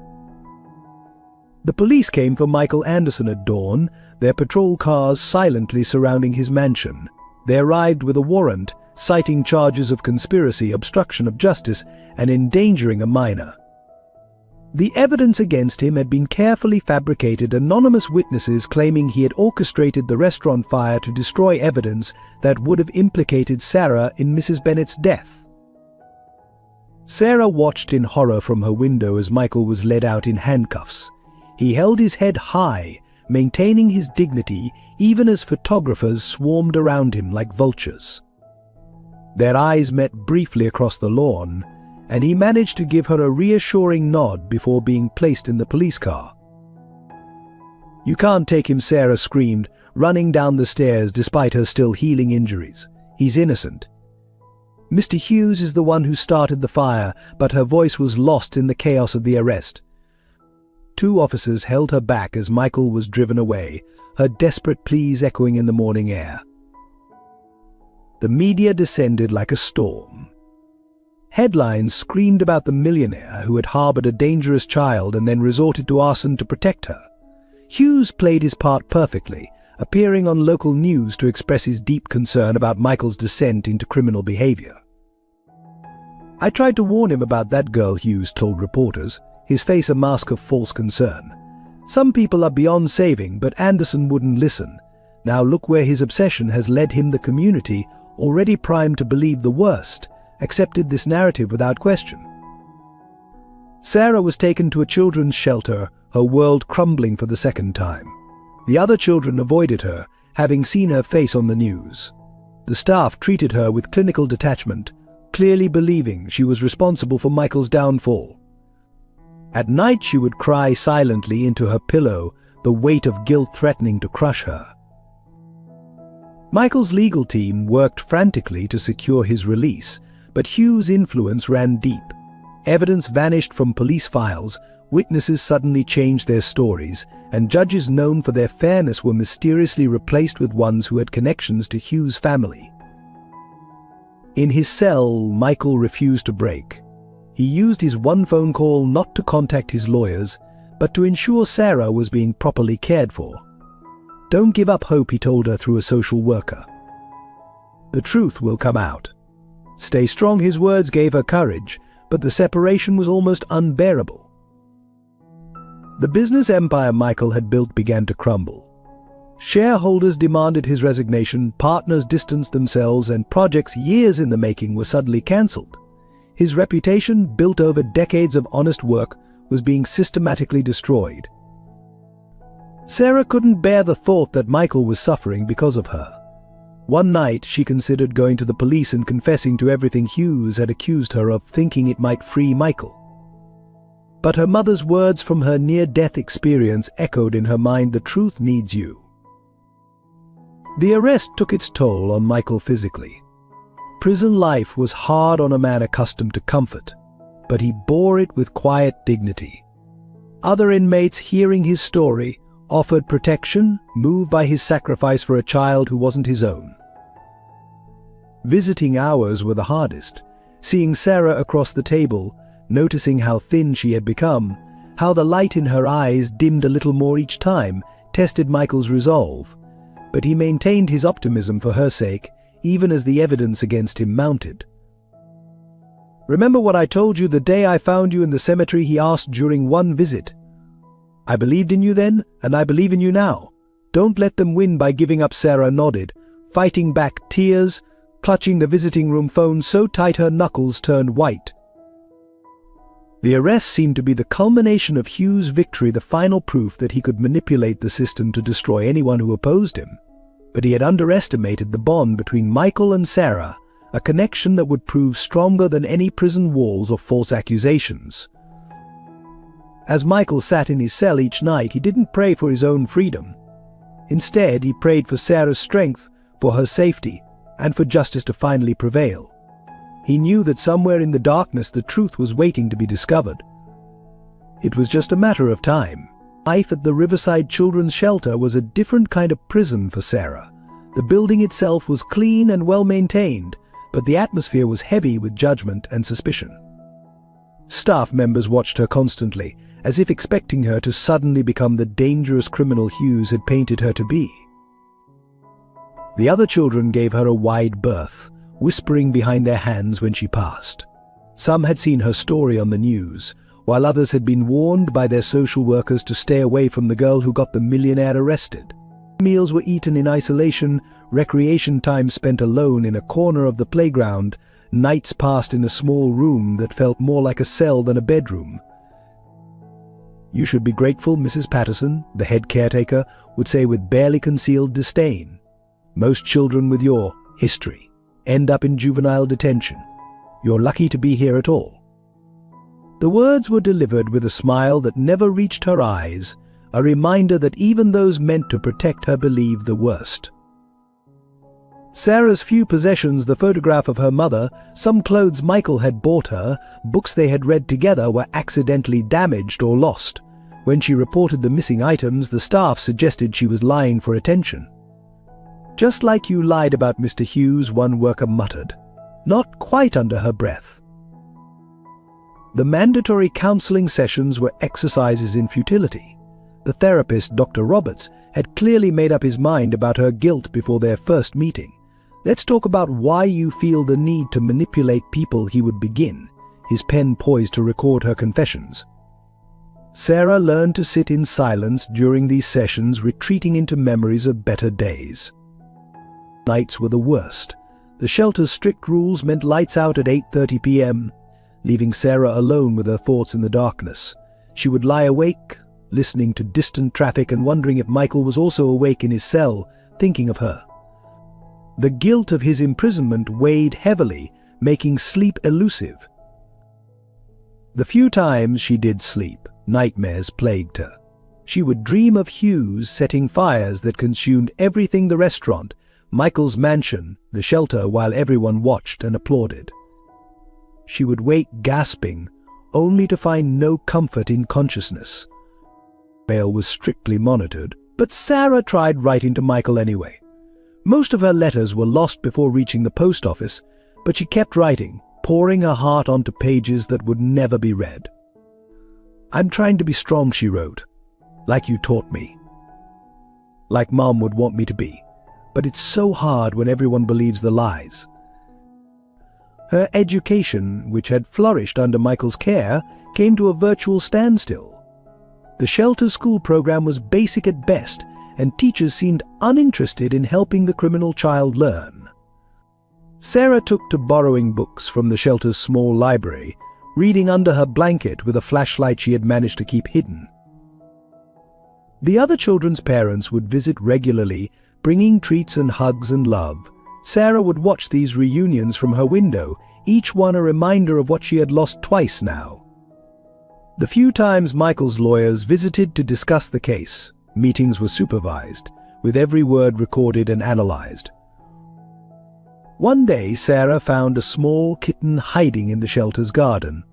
The police came for Michael Anderson at dawn, their patrol cars silently surrounding his mansion. They arrived with a warrant, citing charges of conspiracy, obstruction of justice, and endangering a minor. The evidence against him had been carefully fabricated, anonymous witnesses claiming he had orchestrated the restaurant fire to destroy evidence that would have implicated Sarah in Mrs. Bennett's death. Sarah watched in horror from her window as Michael was led out in handcuffs. He held his head high, maintaining his dignity even as photographers swarmed around him like vultures. Their eyes met briefly across the lawn, and he managed to give her a reassuring nod before being placed in the police car. "You can't take him," Sarah screamed, running down the stairs despite her still healing injuries. "He's innocent. Mr. Hughes is the one who started the fire," but her voice was lost in the chaos of the arrest. Two officers held her back as Michael was driven away, her desperate pleas echoing in the morning air. The media descended like a storm. Headlines screamed about the millionaire who had harbored a dangerous child and then resorted to arson to protect her. Hughes played his part perfectly, appearing on local news to express his deep concern about Michael's descent into criminal behavior. "I tried to warn him about that girl," Hughes told reporters. his face a mask of false concern. Some people are beyond saving, but Anderson wouldn't listen. Now look where his obsession has led him. The community, already primed to believe the worst, accepted this narrative without question. Sarah was taken to a children's shelter, her world crumbling for the second time. The other children avoided her, having seen her face on the news. The staff treated her with clinical detachment, clearly believing she was responsible for Michael's downfall. At night she would cry silently into her pillow, the weight of guilt threatening to crush her. Michael's legal team worked frantically to secure his release, but Hugh's influence ran deep. Evidence vanished from police files, witnesses suddenly changed their stories, and judges known for their fairness were mysteriously replaced with ones who had connections to Hugh's family. In his cell, Michael refused to break. He used his one phone call not to contact his lawyers, but to ensure Sarah was being properly cared for. Don't give up hope, he told her through a social worker. The truth will come out. Stay strong, his words gave her courage, but the separation was almost unbearable. The business empire Michael had built began to crumble. Shareholders demanded his resignation, partners distanced themselves, and projects years in the making were suddenly cancelled. His reputation, built over decades of honest work, was being systematically destroyed. Sarah couldn't bear the thought that Michael was suffering because of her. One night, she considered going to the police and confessing to everything Hughes had accused her of, thinking it might free Michael. But her mother's words from her near-death experience echoed in her mind, "The truth needs you." The arrest took its toll on Michael physically. Prison life was hard on a man accustomed to comfort, but he bore it with quiet dignity. Other inmates, hearing his story, offered protection, moved by his sacrifice for a child who wasn't his own. Visiting hours were the hardest. Seeing Sarah across the table, noticing how thin she had become, how the light in her eyes dimmed a little more each time, tested Michael's resolve. But he maintained his optimism for her sake, even as the evidence against him mounted. "Remember what I told you the day I found you in the cemetery?" he asked during one visit. "I believed in you then, and I believe in you now. Don't let them win by giving up." Sarah nodded, fighting back tears, clutching the visiting room phone so tight her knuckles turned white. The arrest seemed to be the culmination of Hugh's victory, the final proof that he could manipulate the system to destroy anyone who opposed him. But he had underestimated the bond between Michael and Sarah, a connection that would prove stronger than any prison walls or false accusations. As Michael sat in his cell each night, he didn't pray for his own freedom. Instead, he prayed for Sarah's strength, for her safety, and for justice to finally prevail. He knew that somewhere in the darkness the truth was waiting to be discovered. It was just a matter of time. Life at the Riverside Children's Shelter was a different kind of prison for Sarah. The building itself was clean and well-maintained, but the atmosphere was heavy with judgment and suspicion. Staff members watched her constantly, as if expecting her to suddenly become the dangerous criminal Hughes had painted her to be. The other children gave her a wide berth, whispering behind their hands when she passed. Some had seen her story on the news, while others had been warned by their social workers to stay away from the girl who got the millionaire arrested. Meals were eaten in isolation, recreation time spent alone in a corner of the playground, nights passed in a small room that felt more like a cell than a bedroom. "You should be grateful," Mrs. Patterson, the head caretaker, would say with barely concealed disdain. "Most children with your history end up in juvenile detention. You're lucky to be here at all." The words were delivered with a smile that never reached her eyes, a reminder that even those meant to protect her believed the worst. Sarah's few possessions, the photograph of her mother, some clothes Michael had bought her, books they had read together, were accidentally damaged or lost. When she reported the missing items, the staff suggested she was lying for attention. "Just like you lied about Mr. Hughes," one worker muttered, not quite under her breath. The mandatory counseling sessions were exercises in futility. The therapist, Dr. Roberts, had clearly made up his mind about her guilt before their first meeting. "Let's talk about why you feel the need to manipulate people," he would begin, his pen poised to record her confessions. Sarah learned to sit in silence during these sessions, retreating into memories of better days. Nights were the worst. The shelter's strict rules meant lights out at 8:30 p.m., leaving Sarah alone with her thoughts in the darkness. She would lie awake, listening to distant traffic and wondering if Michael was also awake in his cell, thinking of her. The guilt of his imprisonment weighed heavily, making sleep elusive. The few times she did sleep, nightmares plagued her. She would dream of Hughes setting fires that consumed everything: the restaurant, Michael's mansion, the shelter, while everyone watched and applauded. She would wake gasping, only to find no comfort in consciousness. Mail was strictly monitored, but Sarah tried writing to Michael anyway. Most of her letters were lost before reaching the post office, but she kept writing, pouring her heart onto pages that would never be read. "I'm trying to be strong," she wrote, "like you taught me. Like Mom would want me to be. But it's so hard when everyone believes the lies." Her education, which had flourished under Michael's care, came to a virtual standstill. The shelter school program was basic at best, and teachers seemed uninterested in helping the criminal child learn. Sarah took to borrowing books from the shelter's small library, reading under her blanket with a flashlight she had managed to keep hidden. The other children's parents would visit regularly, bringing treats and hugs and love. Sarah would watch these reunions from her window, each one a reminder of what she had lost twice now. The few times Michael's lawyers visited to discuss the case, meetings were supervised, with every word recorded and analyzed. One day, Sarah found a small kitten hiding in the shelter's garden.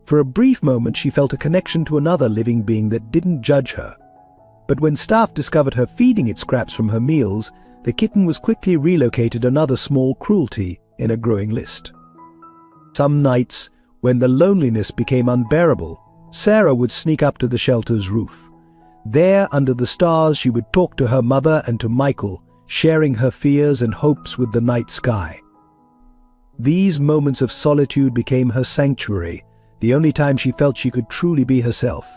For a brief moment, she felt a connection to another living being that didn't judge her. But when staff discovered her feeding it scraps from her meals, the kitten was quickly relocated, another small cruelty in a growing list. Some nights, when the loneliness became unbearable, Sarah would sneak up to the shelter's roof. There, under the stars, she would talk to her mother and to Michael, sharing her fears and hopes with the night sky. These moments of solitude became her sanctuary, the only time she felt she could truly be herself.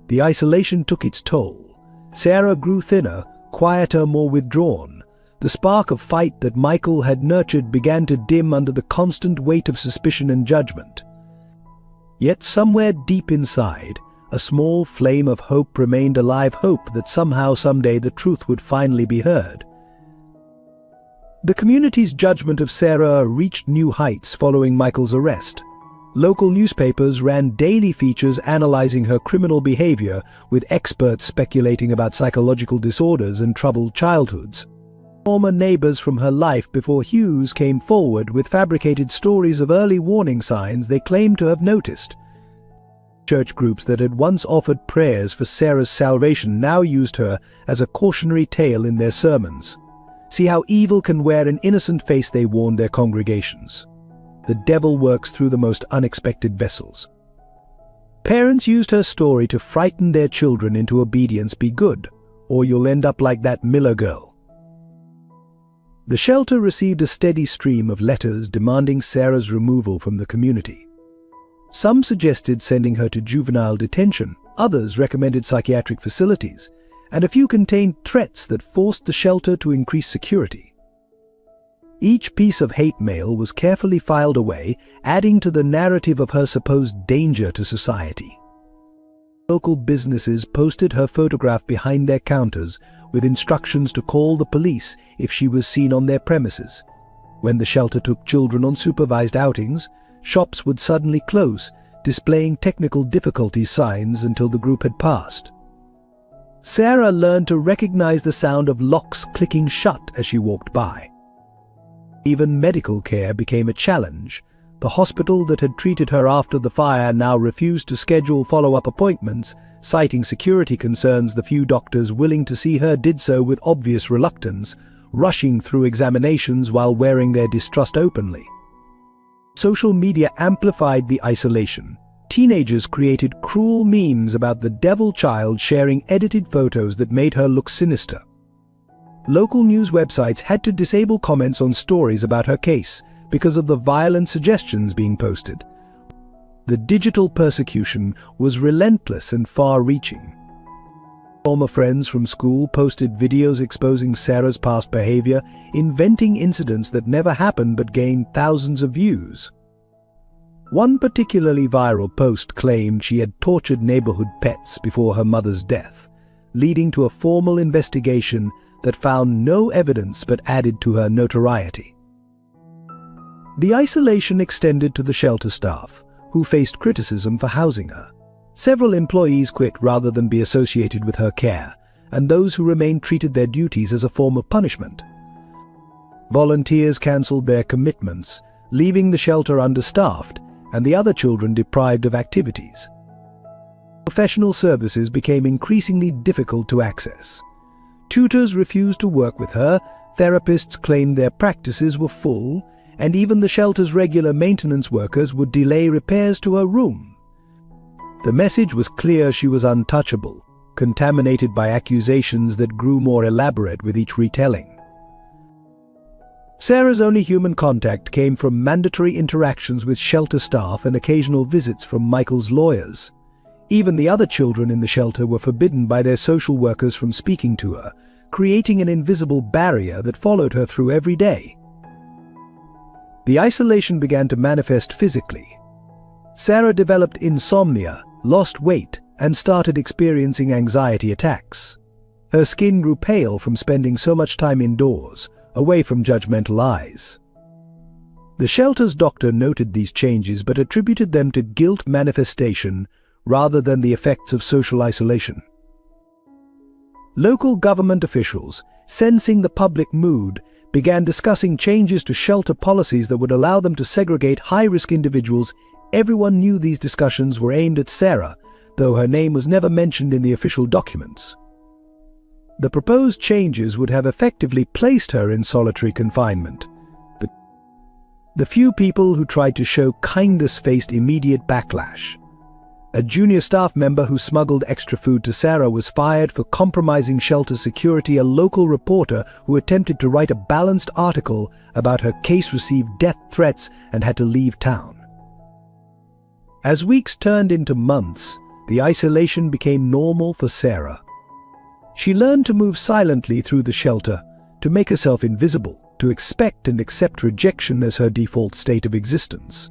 The isolation took its toll. Sarah grew thinner, quieter, more withdrawn. The spark of fight that Michael had nurtured began to dim under the constant weight of suspicion and judgment. Yet somewhere deep inside, a small flame of hope remained alive, hope that somehow, someday, the truth would finally be heard. The community's judgment of Sarah reached new heights following Michael's arrest. Local newspapers ran daily features analyzing her criminal behavior, with experts speculating about psychological disorders and troubled childhoods. Former neighbors from her life before Hughes came forward with fabricated stories of early warning signs they claimed to have noticed. Church groups that had once offered prayers for Sarah's salvation now used her as a cautionary tale in their sermons. "See how evil can wear an innocent face," they warned their congregations. "The devil works through the most unexpected vessels." Parents used her story to frighten their children into obedience. "Be good, or you'll end up like that Miller girl." The shelter received a steady stream of letters demanding Sarah's removal from the community. Some suggested sending her to juvenile detention, others recommended psychiatric facilities, and a few contained threats that forced the shelter to increase security. Each piece of hate mail was carefully filed away, adding to the narrative of her supposed danger to society. Local businesses posted her photograph behind their counters with instructions to call the police if she was seen on their premises. When the shelter took children on supervised outings, shops would suddenly close, displaying technical difficulty signs until the group had passed. Sarah learned to recognize the sound of locks clicking shut as she walked by. Even medical care became a challenge. The hospital that had treated her after the fire now refused to schedule follow-up appointments, citing security concerns. The few doctors willing to see her did so with obvious reluctance, rushing through examinations while wearing their distrust openly. Social media amplified the isolation. Teenagers created cruel memes about the devil child, sharing edited photos that made her look sinister. Local news websites had to disable comments on stories about her case because of the violent suggestions being posted. The digital persecution was relentless and far-reaching. Former friends from school posted videos exposing Sarah's past behavior, inventing incidents that never happened but gained thousands of views. One particularly viral post claimed she had tortured neighborhood pets before her mother's death, leading to a formal investigation that found no evidence but added to her notoriety. The isolation extended to the shelter staff, who faced criticism for housing her. Several employees quit rather than be associated with her care, and those who remained treated their duties as a form of punishment. Volunteers cancelled their commitments, leaving the shelter understaffed and the other children deprived of activities. Professional services became increasingly difficult to access. Tutors refused to work with her, therapists claimed their practices were full, and even the shelter's regular maintenance workers would delay repairs to her room. The message was clear: she was untouchable, contaminated by accusations that grew more elaborate with each retelling. Sarah's only human contact came from mandatory interactions with shelter staff and occasional visits from Michael's lawyers. Even the other children in the shelter were forbidden by their social workers from speaking to her, creating an invisible barrier that followed her through every day. The isolation began to manifest physically. Sarah developed insomnia, lost weight, and started experiencing anxiety attacks. Her skin grew pale from spending so much time indoors, away from judgmental eyes. The shelter's doctor noted these changes but attributed them to guilt manifestation rather than the effects of social isolation. Local government officials, sensing the public mood, began discussing changes to shelter policies that would allow them to segregate high-risk individuals. Everyone knew these discussions were aimed at Sarah, though her name was never mentioned in the official documents. The proposed changes would have effectively placed her in solitary confinement. But the few people who tried to show kindness faced immediate backlash. A junior staff member who smuggled extra food to Sarah was fired for compromising shelter security. A local reporter who attempted to write a balanced article about her case received death threats and had to leave town. As weeks turned into months, the isolation became normal for Sarah. She learned to move silently through the shelter, to make herself invisible, to expect and accept rejection as her default state of existence.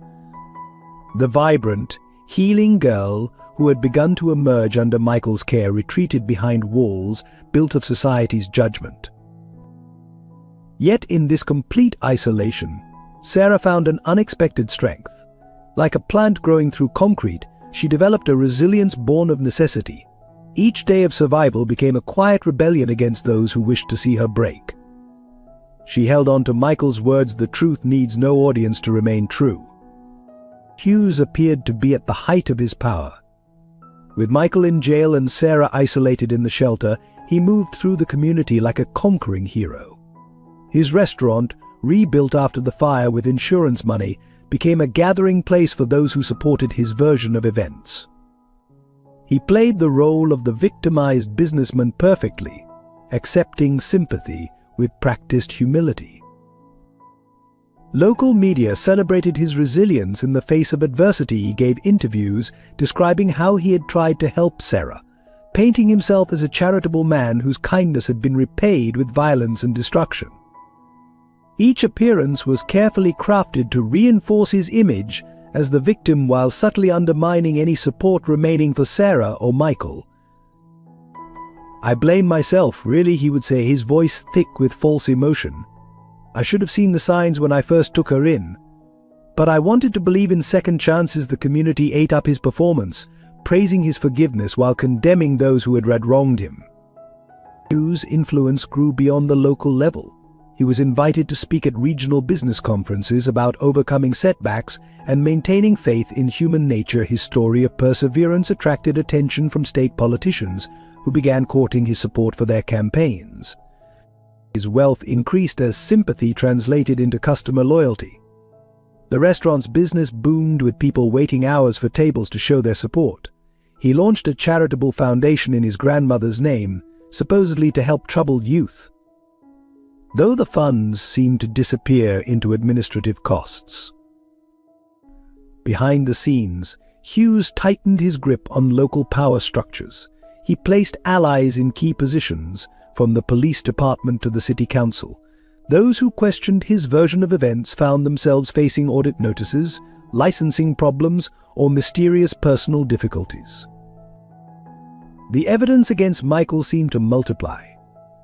The vibrant, healing girl who had begun to emerge under Michael's care retreated behind walls built of society's judgment. Yet in this complete isolation, Sarah found an unexpected strength. Like a plant growing through concrete, she developed a resilience born of necessity. Each day of survival became a quiet rebellion against those who wished to see her break. She held on to Michael's words, "The truth needs no audience to remain true." Hughes appeared to be at the height of his power. With Michael in jail and Sarah isolated in the shelter, he moved through the community like a conquering hero. His restaurant, rebuilt after the fire with insurance money, became a gathering place for those who supported his version of events. He played the role of the victimized businessman perfectly, accepting sympathy with practiced humility. Local media celebrated his resilience in the face of adversity. He gave interviews describing how he had tried to help Sarah, painting himself as a charitable man whose kindness had been repaid with violence and destruction. Each appearance was carefully crafted to reinforce his image as the victim while subtly undermining any support remaining for Sarah or Michael. "I blame myself, really," he would say, his voice thick with false emotion. "I should have seen the signs when I first took her in. But I wanted to believe in second chances." The community ate up his performance, praising his forgiveness while condemning those who had wronged him. Hughes' influence grew beyond the local level. He was invited to speak at regional business conferences about overcoming setbacks and maintaining faith in human nature. His story of perseverance attracted attention from state politicians, who began courting his support for their campaigns. His wealth increased as sympathy translated into customer loyalty. The restaurant's business boomed, with people waiting hours for tables to show their support. He launched a charitable foundation in his grandmother's name, supposedly to help troubled youth, though the funds seemed to disappear into administrative costs. Behind the scenes, Hughes tightened his grip on local power structures. He placed allies in key positions, from the police department to the city council. Those who questioned his version of events found themselves facing audit notices, licensing problems, or mysterious personal difficulties. The evidence against Michael seemed to multiply.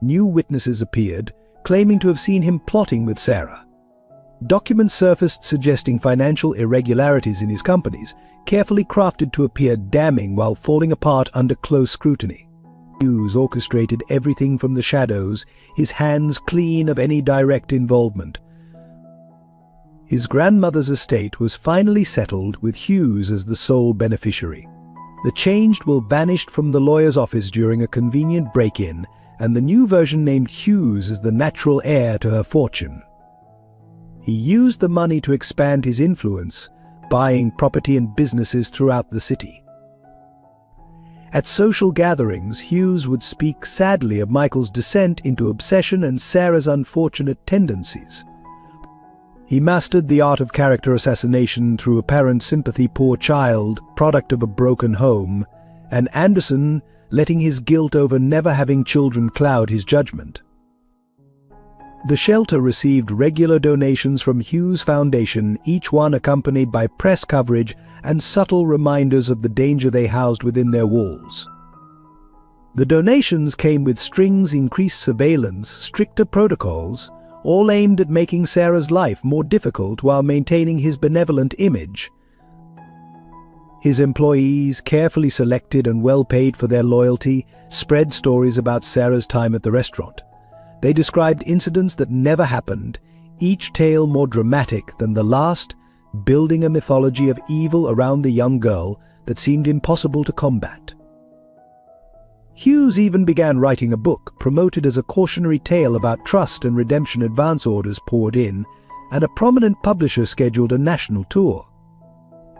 New witnesses appeared, claiming to have seen him plotting with Sarah. Documents surfaced suggesting financial irregularities in his companies, carefully crafted to appear damning while falling apart under close scrutiny. Hughes orchestrated everything from the shadows, his hands clean of any direct involvement. His grandmother's estate was finally settled with Hughes as the sole beneficiary. The changed will vanished from the lawyer's office during a convenient break-in, and the new version named Hughes as the natural heir to her fortune. He used the money to expand his influence, buying property and businesses throughout the city. At social gatherings, Hughes would speak sadly of Michael's descent into obsession and Sarah's unfortunate tendencies. He mastered the art of character assassination through apparent sympathy, poor child, product of a broken home, and Anderson letting his guilt over never having children cloud his judgment. The shelter received regular donations from Hughes Foundation, each one accompanied by press coverage and subtle reminders of the danger they housed within their walls. The donations came with strings, increased surveillance, stricter protocols, all aimed at making Sarah's life more difficult while maintaining his benevolent image. His employees, carefully selected and well paid for their loyalty, spread stories about Sarah's time at the restaurant. They described incidents that never happened, each tale more dramatic than the last, building a mythology of evil around the young girl that seemed impossible to combat. Hughes even began writing a book, promoted as a cautionary tale about trust and redemption. Advance orders poured in, and a prominent publisher scheduled a national tour.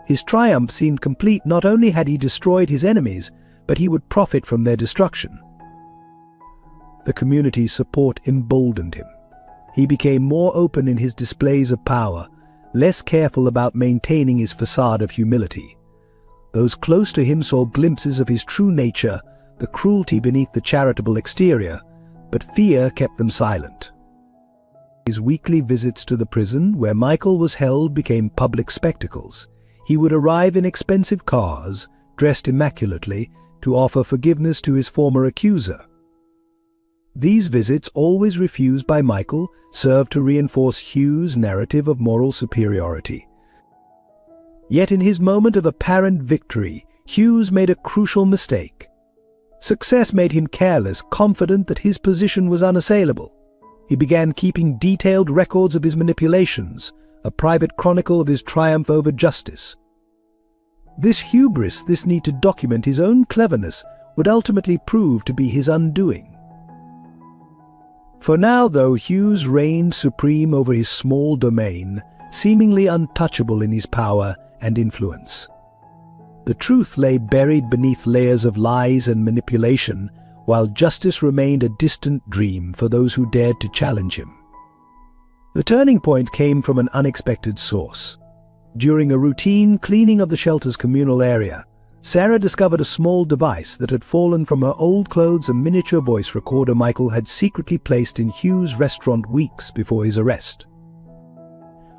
His triumph seemed complete. Not only had he destroyed his enemies, but he would profit from their destruction. The community's support emboldened him. He became more open in his displays of power, less careful about maintaining his facade of humility. Those close to him saw glimpses of his true nature, the cruelty beneath the charitable exterior, but fear kept them silent. His weekly visits to the prison where Michael was held became public spectacles. He would arrive in expensive cars, dressed immaculately, to offer forgiveness to his former accuser. These visits, always refused by Michael, served to reinforce Hughes' narrative of moral superiority. Yet in his moment of apparent victory, Hughes made a crucial mistake. Success made him careless, confident that his position was unassailable. He began keeping detailed records of his manipulations, a private chronicle of his triumph over justice. This hubris, this need to document his own cleverness, would ultimately prove to be his undoing. For now, though, Hughes reigned supreme over his small domain, seemingly untouchable in his power and influence. The truth lay buried beneath layers of lies and manipulation, while justice remained a distant dream for those who dared to challenge him. The turning point came from an unexpected source. During a routine cleaning of the shelter's communal area, Sarah discovered a small device that had fallen from her old clothes, a miniature voice recorder Michael had secretly placed in Hughes' restaurant weeks before his arrest.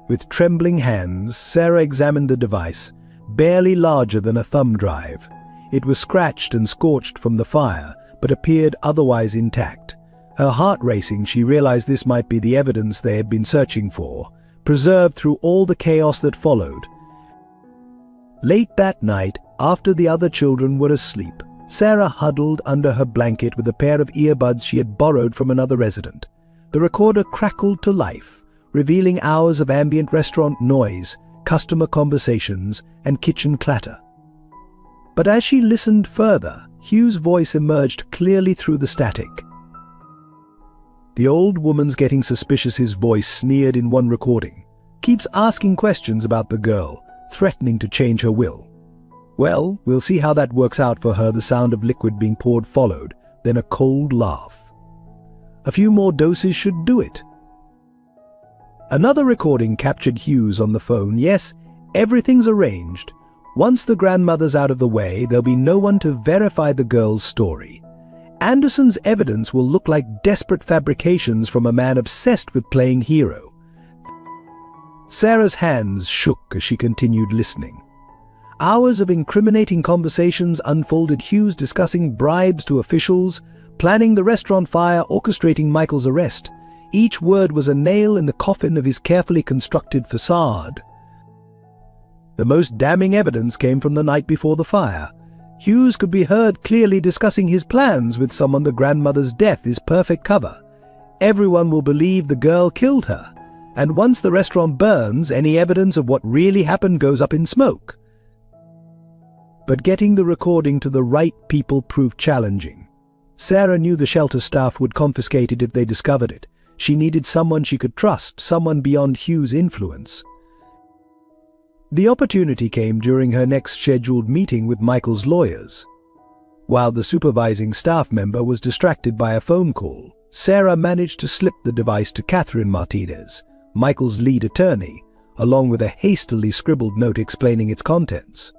With trembling hands, Sarah examined the device, barely larger than a thumb drive. It was scratched and scorched from the fire, but appeared otherwise intact. Her heart racing, she realized this might be the evidence they had been searching for, preserved through all the chaos that followed. Late that night, after the other children were asleep, Sarah huddled under her blanket with a pair of earbuds she had borrowed from another resident. The recorder crackled to life, revealing hours of ambient restaurant noise, customer conversations, and kitchen clatter. But as she listened further, Hughes' voice emerged clearly through the static. "The old woman's getting suspicious," his voice sneered in one recording. "Keeps asking questions about the girl, threatening to change her will. Well, we'll see how that works out for her." The sound of liquid being poured followed, then a cold laugh. "A few more doses should do it." Another recording captured Hughes on the phone. "Yes, everything's arranged. Once the grandmother's out of the way, there'll be no one to verify the girl's story. Anderson's evidence will look like desperate fabrications from a man obsessed with playing hero. Sarah's hands shook as she continued listening. Hours of incriminating conversations unfolded, Hughes discussing bribes to officials, planning the restaurant fire, orchestrating Michael's arrest. Each word was a nail in the coffin of his carefully constructed facade. The most damning evidence came from the night before the fire. Hughes could be heard clearly discussing his plans with someone. The grandmother's death is perfect cover. Everyone will believe the girl killed her, and once the restaurant burns, any evidence of what really happened goes up in smoke. But getting the recording to the right people proved challenging. Sarah knew the shelter staff would confiscate it if they discovered it. She needed someone she could trust, someone beyond Hughes' influence. The opportunity came during her next scheduled meeting with Michael's lawyers. While the supervising staff member was distracted by a phone call, Sarah managed to slip the device to Catherine Martinez, Michael's lead attorney, along with a hastily scribbled note explaining its contents.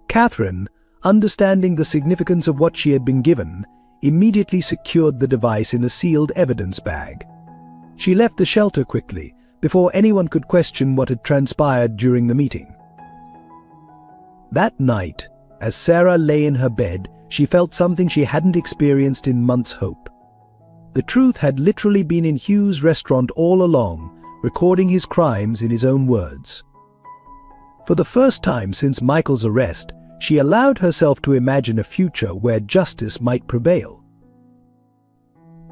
Catherine, understanding the significance of what she had been given, immediately secured the device in a sealed evidence bag. She left the shelter quickly, before anyone could question what had transpired during the meeting. That night, as Sarah lay in her bed, she felt something she hadn't experienced in months. Hope. The truth had literally been in Hughes' restaurant all along, recording his crimes in his own words. For the first time since Michael's arrest, she allowed herself to imagine a future where justice might prevail.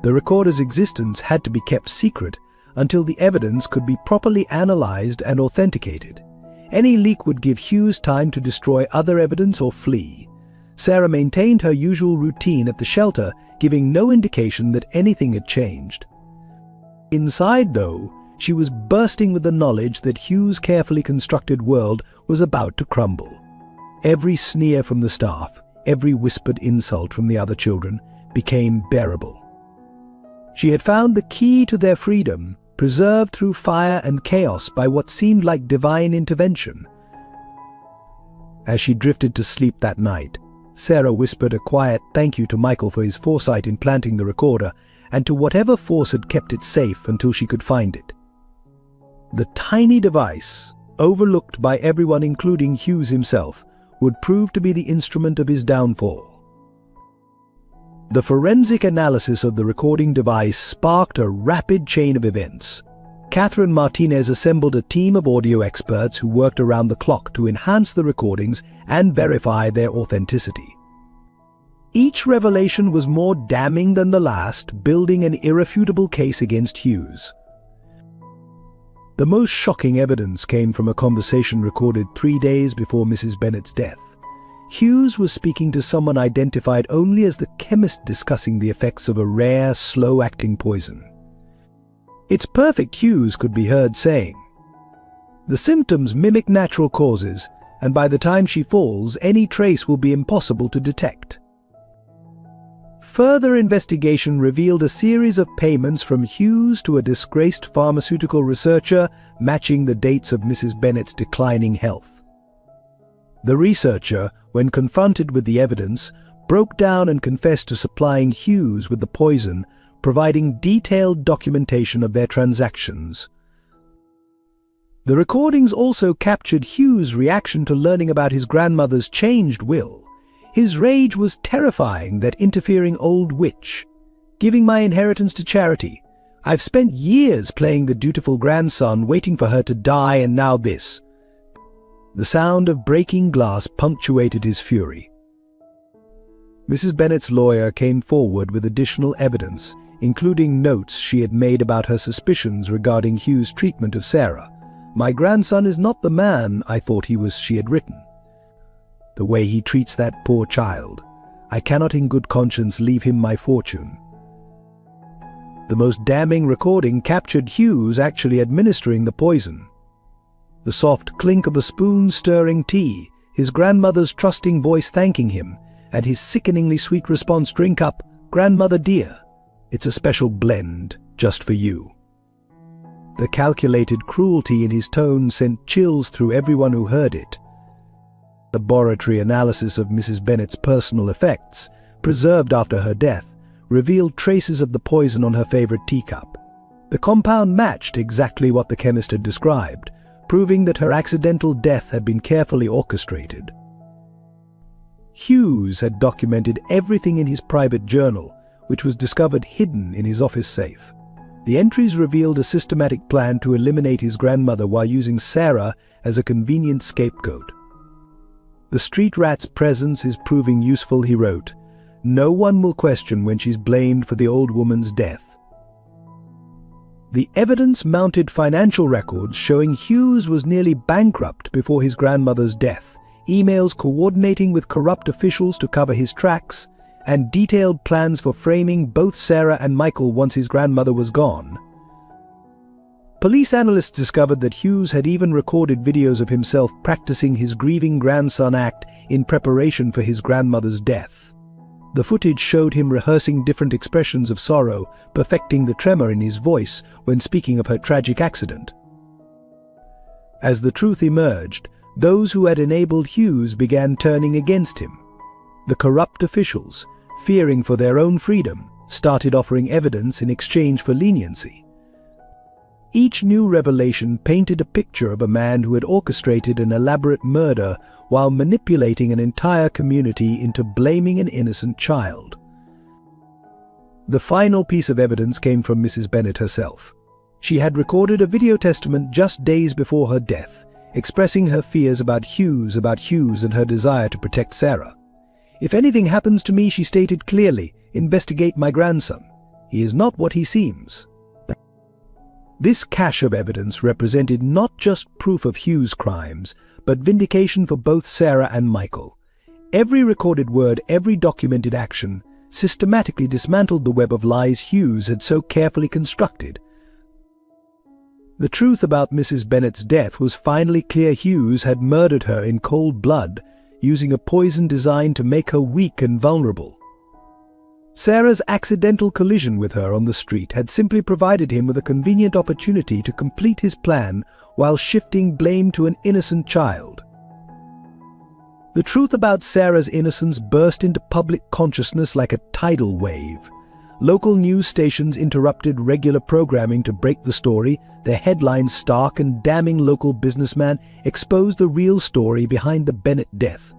The recorder's existence had to be kept secret until the evidence could be properly analyzed and authenticated. Any leak would give Hughes time to destroy other evidence or flee. Sarah maintained her usual routine at the shelter, giving no indication that anything had changed. Inside, though, she was bursting with the knowledge that Hughes' carefully constructed world was about to crumble. Every sneer from the staff, every whispered insult from the other children, became bearable. She had found the key to their freedom, preserved through fire and chaos by what seemed like divine intervention. As she drifted to sleep that night, Sarah whispered a quiet thank you to Michael for his foresight in planting the recorder, and to whatever force had kept it safe until she could find it. The tiny device, overlooked by everyone including Hughes himself, would prove to be the instrument of his downfall. The forensic analysis of the recording device sparked a rapid chain of events. Catherine Martinez assembled a team of audio experts who worked around the clock to enhance the recordings and verify their authenticity. Each revelation was more damning than the last, building an irrefutable case against Hughes. The most shocking evidence came from a conversation recorded 3 days before Mrs. Bennett's death. Hughes was speaking to someone identified only as the chemist discussing the effects of a rare, slow-acting poison. "It's perfect," Hughes could be heard saying. "The symptoms mimic natural causes, and by the time she falls, any trace will be impossible to detect." Further investigation revealed a series of payments from Hughes to a disgraced pharmaceutical researcher, matching the dates of Mrs. Bennett's declining health. The researcher, when confronted with the evidence, broke down and confessed to supplying Hughes with the poison, providing detailed documentation of their transactions. The recordings also captured Hughes' reaction to learning about his grandmother's changed will. His rage was terrifying, that interfering old witch. "Giving my inheritance to charity. I've spent years playing the dutiful grandson, waiting for her to die, and now this." The sound of breaking glass punctuated his fury. Mrs. Bennett's lawyer came forward with additional evidence, including notes she had made about her suspicions regarding Hughes' treatment of Sarah. "My grandson is not the man I thought he was," she had written. "The way he treats that poor child. I cannot in good conscience leave him my fortune." The most damning recording captured Hughes actually administering the poison. The soft clink of a spoon stirring tea, his grandmother's trusting voice thanking him, and his sickeningly sweet response, "Drink up, grandmother dear. It's a special blend, just for you." The calculated cruelty in his tone sent chills through everyone who heard it. Laboratory analysis of Mrs. Bennet's personal effects, preserved after her death, revealed traces of the poison on her favorite teacup. The compound matched exactly what the chemist had described, proving that her accidental death had been carefully orchestrated. Hughes had documented everything in his private journal, which was discovered hidden in his office safe. The entries revealed a systematic plan to eliminate his grandmother while using Sarah as a convenient scapegoat. "The street rat's presence is proving useful," he wrote. "No one will question when she's blamed for the old woman's death." The evidence mounted financial records showing Hughes was nearly bankrupt before his grandmother's death, emails coordinating with corrupt officials to cover his tracks, and detailed plans for framing both Sarah and Michael once his grandmother was gone. Police analysts discovered that Hughes had even recorded videos of himself practicing his grieving grandson act in preparation for his grandmother's death. The footage showed him rehearsing different expressions of sorrow, perfecting the tremor in his voice when speaking of her tragic accident. As the truth emerged, those who had enabled Hughes began turning against him. The corrupt officials, fearing for their own freedom, started offering evidence in exchange for leniency. Each new revelation painted a picture of a man who had orchestrated an elaborate murder while manipulating an entire community into blaming an innocent child. The final piece of evidence came from Mrs. Bennet herself. She had recorded a video testament just days before her death, expressing her fears about Hughes and her desire to protect Sarah. "If anything happens to me," she stated clearly, "investigate my grandson. He is not what he seems." This cache of evidence represented not just proof of Hughes' crimes, but vindication for both Sarah and Michael. Every recorded word, every documented action, systematically dismantled the web of lies Hughes had so carefully constructed. The truth about Mrs. Bennet's death was finally clear. Hughes had murdered her in cold blood, using a poison designed to make her weak and vulnerable. Sarah's accidental collision with her on the street had simply provided him with a convenient opportunity to complete his plan while shifting blame to an innocent child. The truth about Sarah's innocence burst into public consciousness like a tidal wave. Local news stations interrupted regular programming to break the story. Their headlines, stark and damning local businessman, exposed the real story behind the Bennett death.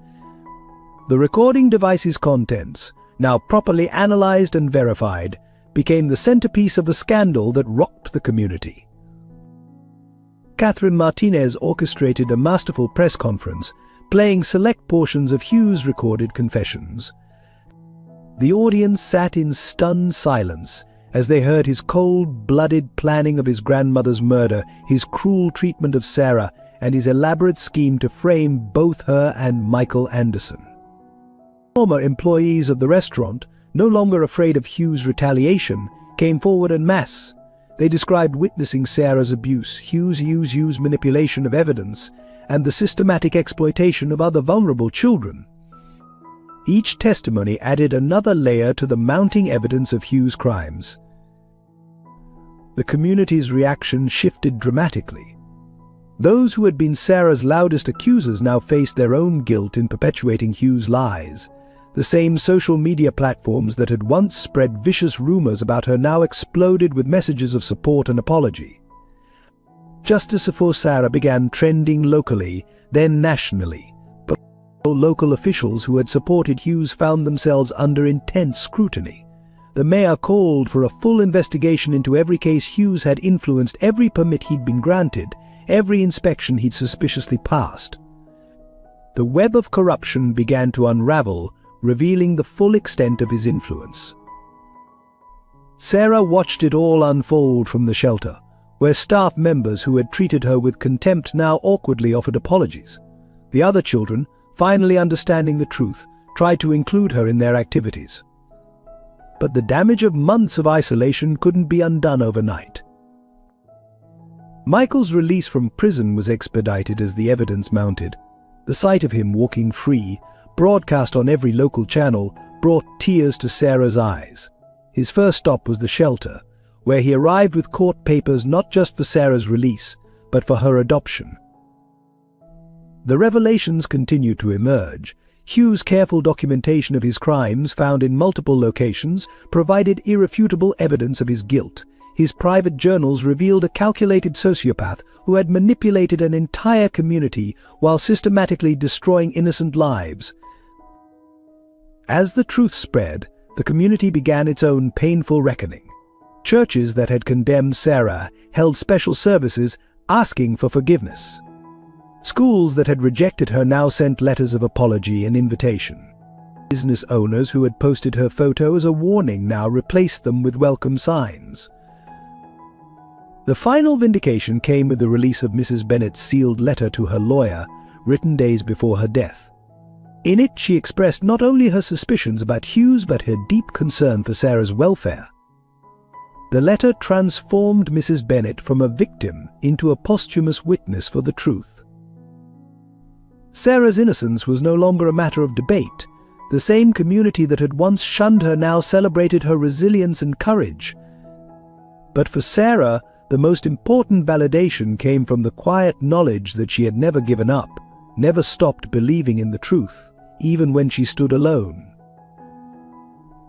The recording device's contents, now properly analyzed and verified, became the centerpiece of a scandal that rocked the community. Catherine Martinez orchestrated a masterful press conference, playing select portions of Hughes' recorded confessions. The audience sat in stunned silence as they heard his cold-blooded planning of his grandmother's murder, his cruel treatment of Sarah, and his elaborate scheme to frame both her and Michael Anderson. Former employees of the restaurant, no longer afraid of Hughes' retaliation, came forward en masse. They described witnessing Sarah's abuse, Hughes' manipulation of evidence, and the systematic exploitation of other vulnerable children. Each testimony added another layer to the mounting evidence of Hughes' crimes. The community's reaction shifted dramatically. Those who had been Sarah's loudest accusers now faced their own guilt in perpetuating Hughes' lies. The same social media platforms that had once spread vicious rumors about her now exploded with messages of support and apology. Justice for Sarah began trending locally, then nationally. But local officials who had supported Hughes found themselves under intense scrutiny. The mayor called for a full investigation into every case Hughes had influenced, every permit he'd been granted, every inspection he'd suspiciously passed. The web of corruption began to unravel, revealing the full extent of his influence. Sarah watched it all unfold from the shelter, where staff members who had treated her with contempt now awkwardly offered apologies. The other children, finally understanding the truth, tried to include her in their activities. But the damage of months of isolation couldn't be undone overnight. Michael's release from prison was expedited as the evidence mounted. The sight of him walking free, broadcast on every local channel, brought tears to Sarah's eyes. His first stop was the shelter, where he arrived with court papers not just for Sarah's release, but for her adoption. The revelations continued to emerge. Hughes' careful documentation of his crimes, found in multiple locations, provided irrefutable evidence of his guilt. His private journals revealed a calculated sociopath who had manipulated an entire community while systematically destroying innocent lives. As the truth spread, the community began its own painful reckoning. Churches that had condemned Sarah held special services asking for forgiveness. Schools that had rejected her now sent letters of apology and invitation. Business owners who had posted her photo as a warning now replaced them with welcome signs. The final vindication came with the release of Mrs. Bennet's sealed letter to her lawyer, written days before her death. In it, she expressed not only her suspicions about Hughes but her deep concern for Sarah's welfare. The letter transformed Mrs. Bennet from a victim into a posthumous witness for the truth. Sarah's innocence was no longer a matter of debate. The same community that had once shunned her now celebrated her resilience and courage. But for Sarah, the most important validation came from the quiet knowledge that she had never given up, never stopped believing in the truth, even when she stood alone.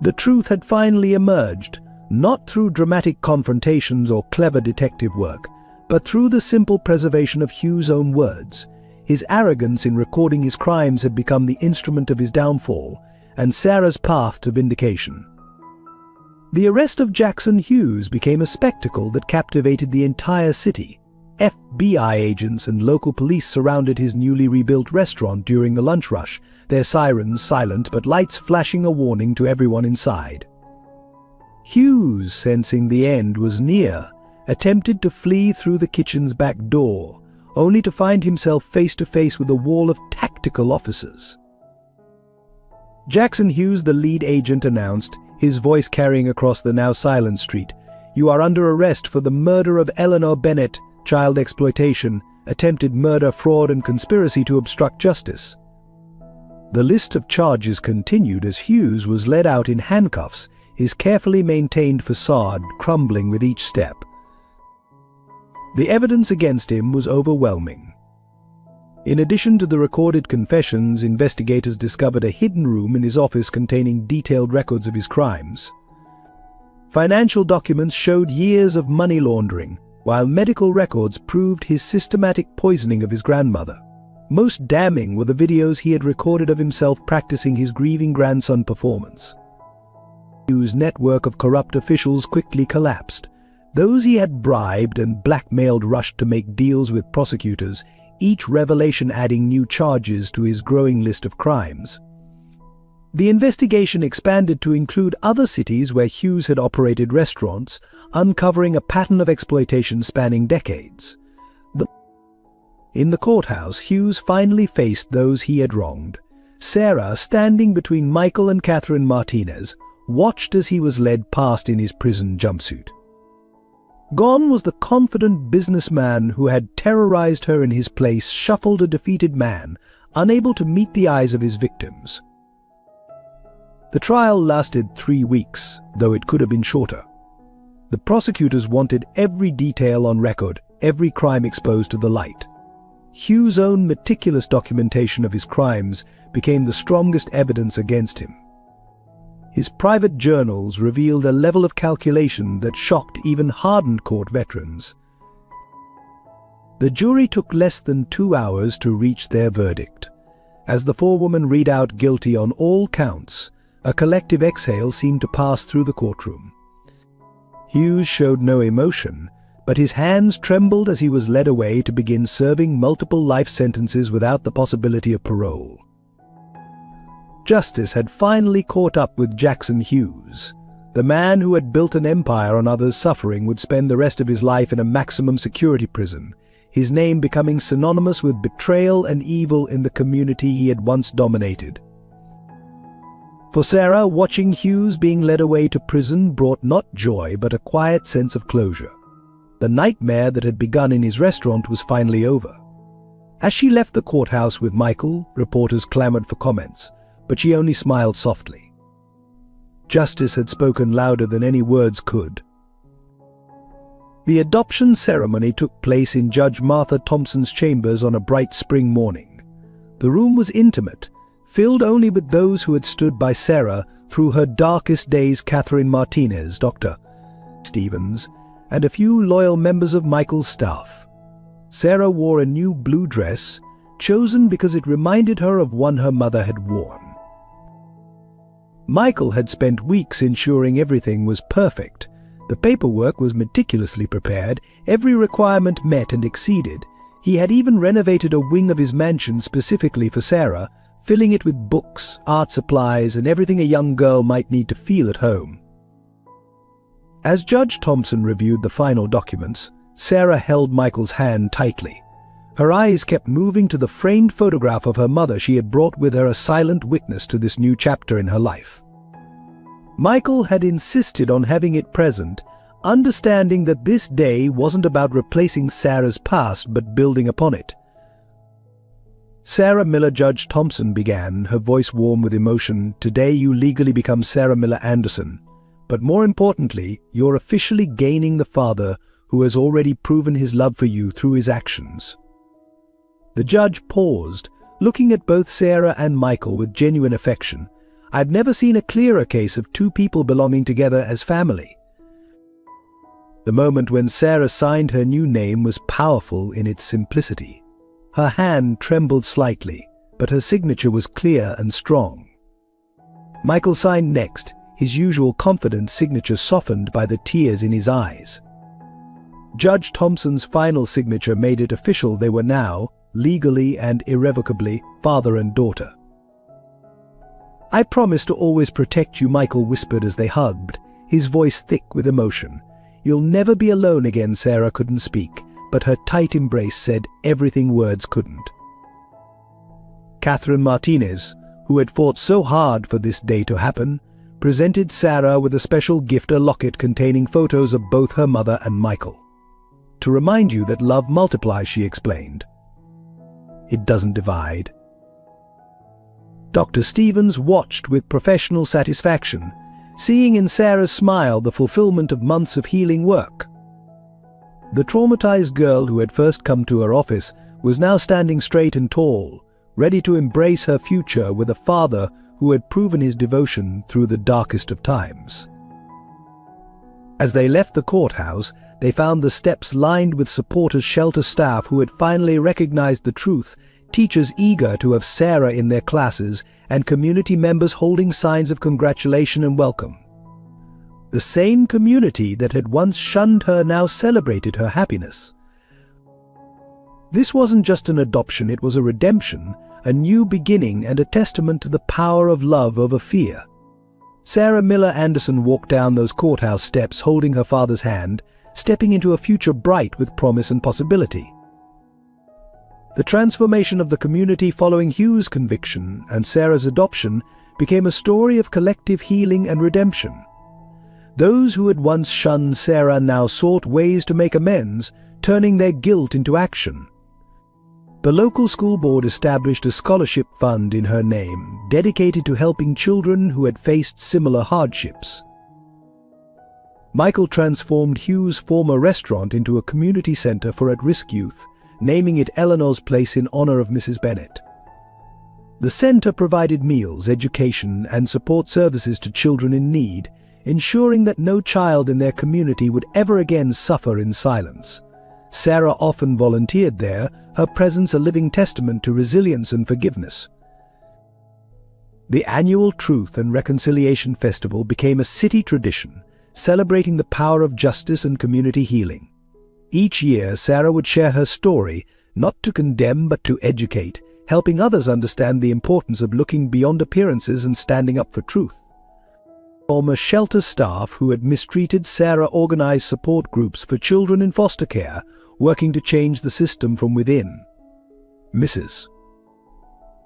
The truth had finally emerged, not through dramatic confrontations or clever detective work, but through the simple preservation of Hughes' own words. His arrogance in recording his crimes had become the instrument of his downfall, and Sarah's path to vindication. The arrest of Jackson Hughes became a spectacle that captivated the entire city. FBI agents and local police surrounded his newly rebuilt restaurant during the lunch rush, their sirens silent but lights flashing a warning to everyone inside. Hughes, sensing the end was near, attempted to flee through the kitchen's back door, only to find himself face to face with a wall of tactical officers. Jackson Hughes, the lead agent, announced, his voice carrying across the now silent street, "You are under arrest for the murder of Eleanor Bennett, child exploitation, attempted murder, fraud, and conspiracy to obstruct justice." The list of charges continued as Hughes was led out in handcuffs, his carefully maintained facade crumbling with each step. The evidence against him was overwhelming. In addition to the recorded confessions, investigators discovered a hidden room in his office containing detailed records of his crimes. Financial documents showed years of money laundering, while medical records proved his systematic poisoning of his grandmother. Most damning were the videos he had recorded of himself practicing his grieving grandson performance. Hughes' network of corrupt officials quickly collapsed. Those he had bribed and blackmailed rushed to make deals with prosecutors, each revelation adding new charges to his growing list of crimes. The investigation expanded to include other cities where Hughes had operated restaurants, uncovering a pattern of exploitation spanning decades. In the courthouse, Hughes finally faced those he had wronged. Sarah, standing between Michael and Catherine Martinez, watched as he was led past in his prison jumpsuit. Gone was the confident businessman who had terrorized her in his place, shuffled a defeated man, unable to meet the eyes of his victims. The trial lasted 3 weeks, though it could have been shorter. The prosecutors wanted every detail on record, every crime exposed to the light. Hughes' own meticulous documentation of his crimes became the strongest evidence against him. His private journals revealed a level of calculation that shocked even hardened court veterans. The jury took less than 2 hours to reach their verdict. As the forewoman read out guilty on all counts, a collective exhale seemed to pass through the courtroom. Hughes showed no emotion, but his hands trembled as he was led away to begin serving multiple life sentences without the possibility of parole. Justice had finally caught up with Jackson Hughes. The man who had built an empire on others' suffering would spend the rest of his life in a maximum security prison, his name becoming synonymous with betrayal and evil in the community he had once dominated. For Sarah, watching Hughes being led away to prison brought not joy but a quiet sense of closure. The nightmare that had begun in his restaurant was finally over. As she left the courthouse with Michael, reporters clamored for comments, but she only smiled softly. Justice had spoken louder than any words could. The adoption ceremony took place in Judge Martha Thompson's chambers on a bright spring morning. The room was intimate, filled only with those who had stood by Sarah through her darkest days: Catherine Martinez, Dr. Stevens, and a few loyal members of Michael's staff. Sarah wore a new blue dress, chosen because it reminded her of one her mother had worn. Michael had spent weeks ensuring everything was perfect. The paperwork was meticulously prepared, every requirement met and exceeded. He had even renovated a wing of his mansion specifically for Sarah, filling it with books, art supplies, and everything a young girl might need to feel at home. As Judge Thompson reviewed the final documents, Sarah held Michael's hand tightly. Her eyes kept moving to the framed photograph of her mother. She had brought with her a silent witness to this new chapter in her life. Michael had insisted on having it present, understanding that this day wasn't about replacing Sarah's past but building upon it. Sarah Miller, Judge Thompson began, her voice warm with emotion. Today you legally become Sarah Miller Anderson, but more importantly, you're officially gaining the father who has already proven his love for you through his actions. The judge paused, looking at both Sarah and Michael with genuine affection. I've never seen a clearer case of two people belonging together as family. The moment when Sarah signed her new name was powerful in its simplicity. Her hand trembled slightly, but her signature was clear and strong. Michael signed next, his usual confident signature softened by the tears in his eyes. Judge Thompson's final signature made it official. They were now, legally and irrevocably, father and daughter. I promise to always protect you, Michael whispered as they hugged, his voice thick with emotion. You'll never be alone again. Sarah couldn't speak, but her tight embrace said everything words couldn't. Catherine Martinez, who had fought so hard for this day to happen, presented Sarah with a special gift, a locket containing photos of both her mother and Michael. To remind you that love multiplies, she explained. It doesn't divide. Dr. Stevens watched with professional satisfaction, seeing in Sarah's smile the fulfillment of months of healing work. The traumatized girl who had first come to her office was now standing straight and tall, ready to embrace her future with a father who had proven his devotion through the darkest of times. As they left the courthouse, they found the steps lined with supporters, shelter staff who had finally recognized the truth, teachers eager to have Sarah in their classes, and community members holding signs of congratulation and welcome. The same community that had once shunned her now celebrated her happiness. This wasn't just an adoption, it was a redemption, a new beginning, and a testament to the power of love over fear. Sarah Miller Anderson walked down those courthouse steps holding her father's hand, stepping into a future bright with promise and possibility. The transformation of the community following Hugh's conviction and Sarah's adoption became a story of collective healing and redemption. Those who had once shunned Sarah now sought ways to make amends, turning their guilt into action. The local school board established a scholarship fund in her name, dedicated to helping children who had faced similar hardships. Michael transformed Hugh's former restaurant into a community center for at-risk youth, naming it Eleanor's Place in honor of Mrs. Bennett. The center provided meals, education, and support services to children in need, ensuring that no child in their community would ever again suffer in silence. Sarah often volunteered there, her presence a living testament to resilience and forgiveness. The annual Truth and Reconciliation Festival became a city tradition, celebrating the power of justice and community healing. Each year, Sarah would share her story, not to condemn but to educate, helping others understand the importance of looking beyond appearances and standing up for truth. Former shelter staff who had mistreated Sarah organized support groups for children in foster care, working to change the system from within. Mrs.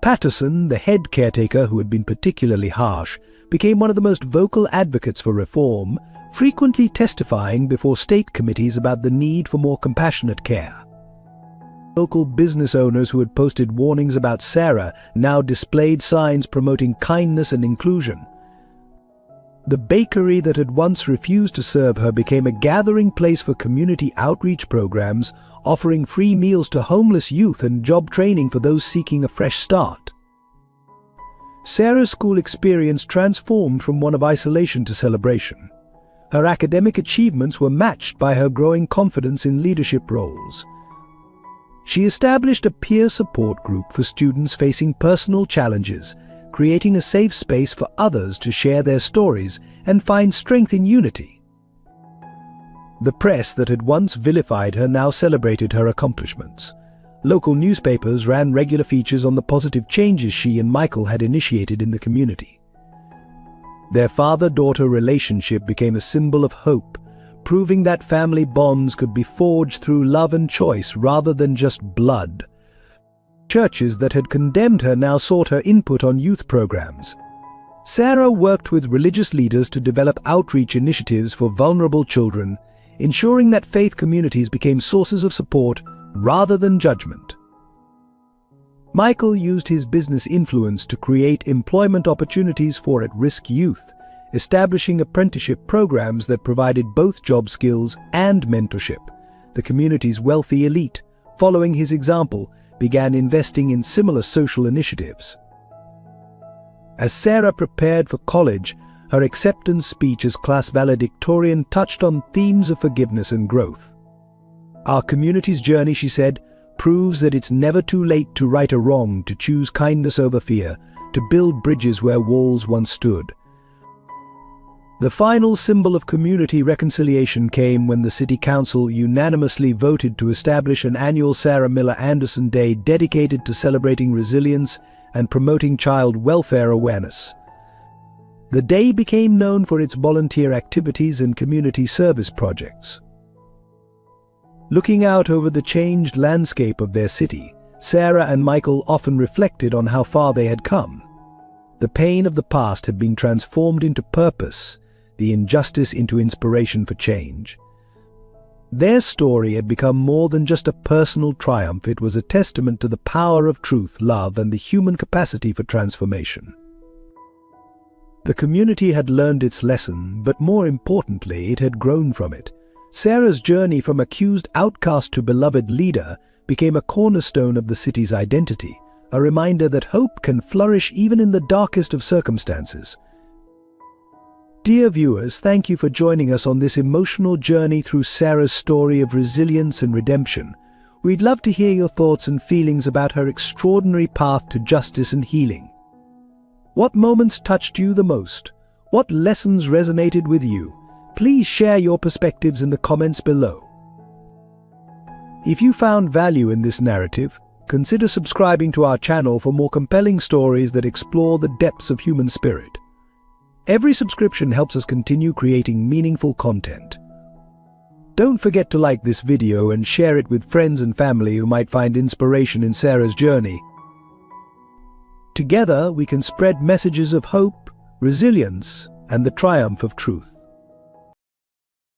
Patterson, the head caretaker who had been particularly harsh, became one of the most vocal advocates for reform, frequently testifying before state committees about the need for more compassionate care. Local business owners who had posted warnings about Sarah now displayed signs promoting kindness and inclusion. The bakery that had once refused to serve her became a gathering place for community outreach programs, offering free meals to homeless youth and job training for those seeking a fresh start. Sarah's school experience transformed from one of isolation to celebration. Her academic achievements were matched by her growing confidence in leadership roles. She established a peer support group for students facing personal challenges, creating a safe space for others to share their stories and find strength in unity. The press that had once vilified her now celebrated her accomplishments. Local newspapers ran regular features on the positive changes she and Michael had initiated in the community. Their father-daughter relationship became a symbol of hope, proving that family bonds could be forged through love and choice rather than just blood. Churches that had condemned her now sought her input on youth programs. Sarah worked with religious leaders to develop outreach initiatives for vulnerable children, ensuring that faith communities became sources of support rather than judgment. Michael used his business influence to create employment opportunities for at-risk youth, establishing apprenticeship programs that provided both job skills and mentorship. The community's wealthy elite, following his example, began investing in similar social initiatives. As Sarah prepared for college, her acceptance speech as class valedictorian touched on themes of forgiveness and growth. "Our community's journey," she said, "proves that it's never too late to right a wrong, to choose kindness over fear, to build bridges where walls once stood." The final symbol of community reconciliation came when the City Council unanimously voted to establish an annual Sarah Miller Anderson Day dedicated to celebrating resilience and promoting child welfare awareness. The day became known for its volunteer activities and community service projects. Looking out over the changed landscape of their city, Sarah and Michael often reflected on how far they had come. The pain of the past had been transformed into purpose, the injustice into inspiration for change. Their story had become more than just a personal triumph. It was a testament to the power of truth, love, and the human capacity for transformation. The community had learned its lesson, but more importantly, it had grown from it. Sarah's journey from accused outcast to beloved leader became a cornerstone of the city's identity, a reminder that hope can flourish even in the darkest of circumstances. Dear viewers, thank you for joining us on this emotional journey through Sarah's story of resilience and redemption. We'd love to hear your thoughts and feelings about her extraordinary path to justice and healing. What moments touched you the most? What lessons resonated with you? Please share your perspectives in the comments below. If you found value in this narrative, consider subscribing to our channel for more compelling stories that explore the depths of human spirit. Every subscription helps us continue creating meaningful content. Don't forget to like this video and share it with friends and family who might find inspiration in Sarah's journey. Together, we can spread messages of hope, resilience, and the triumph of truth.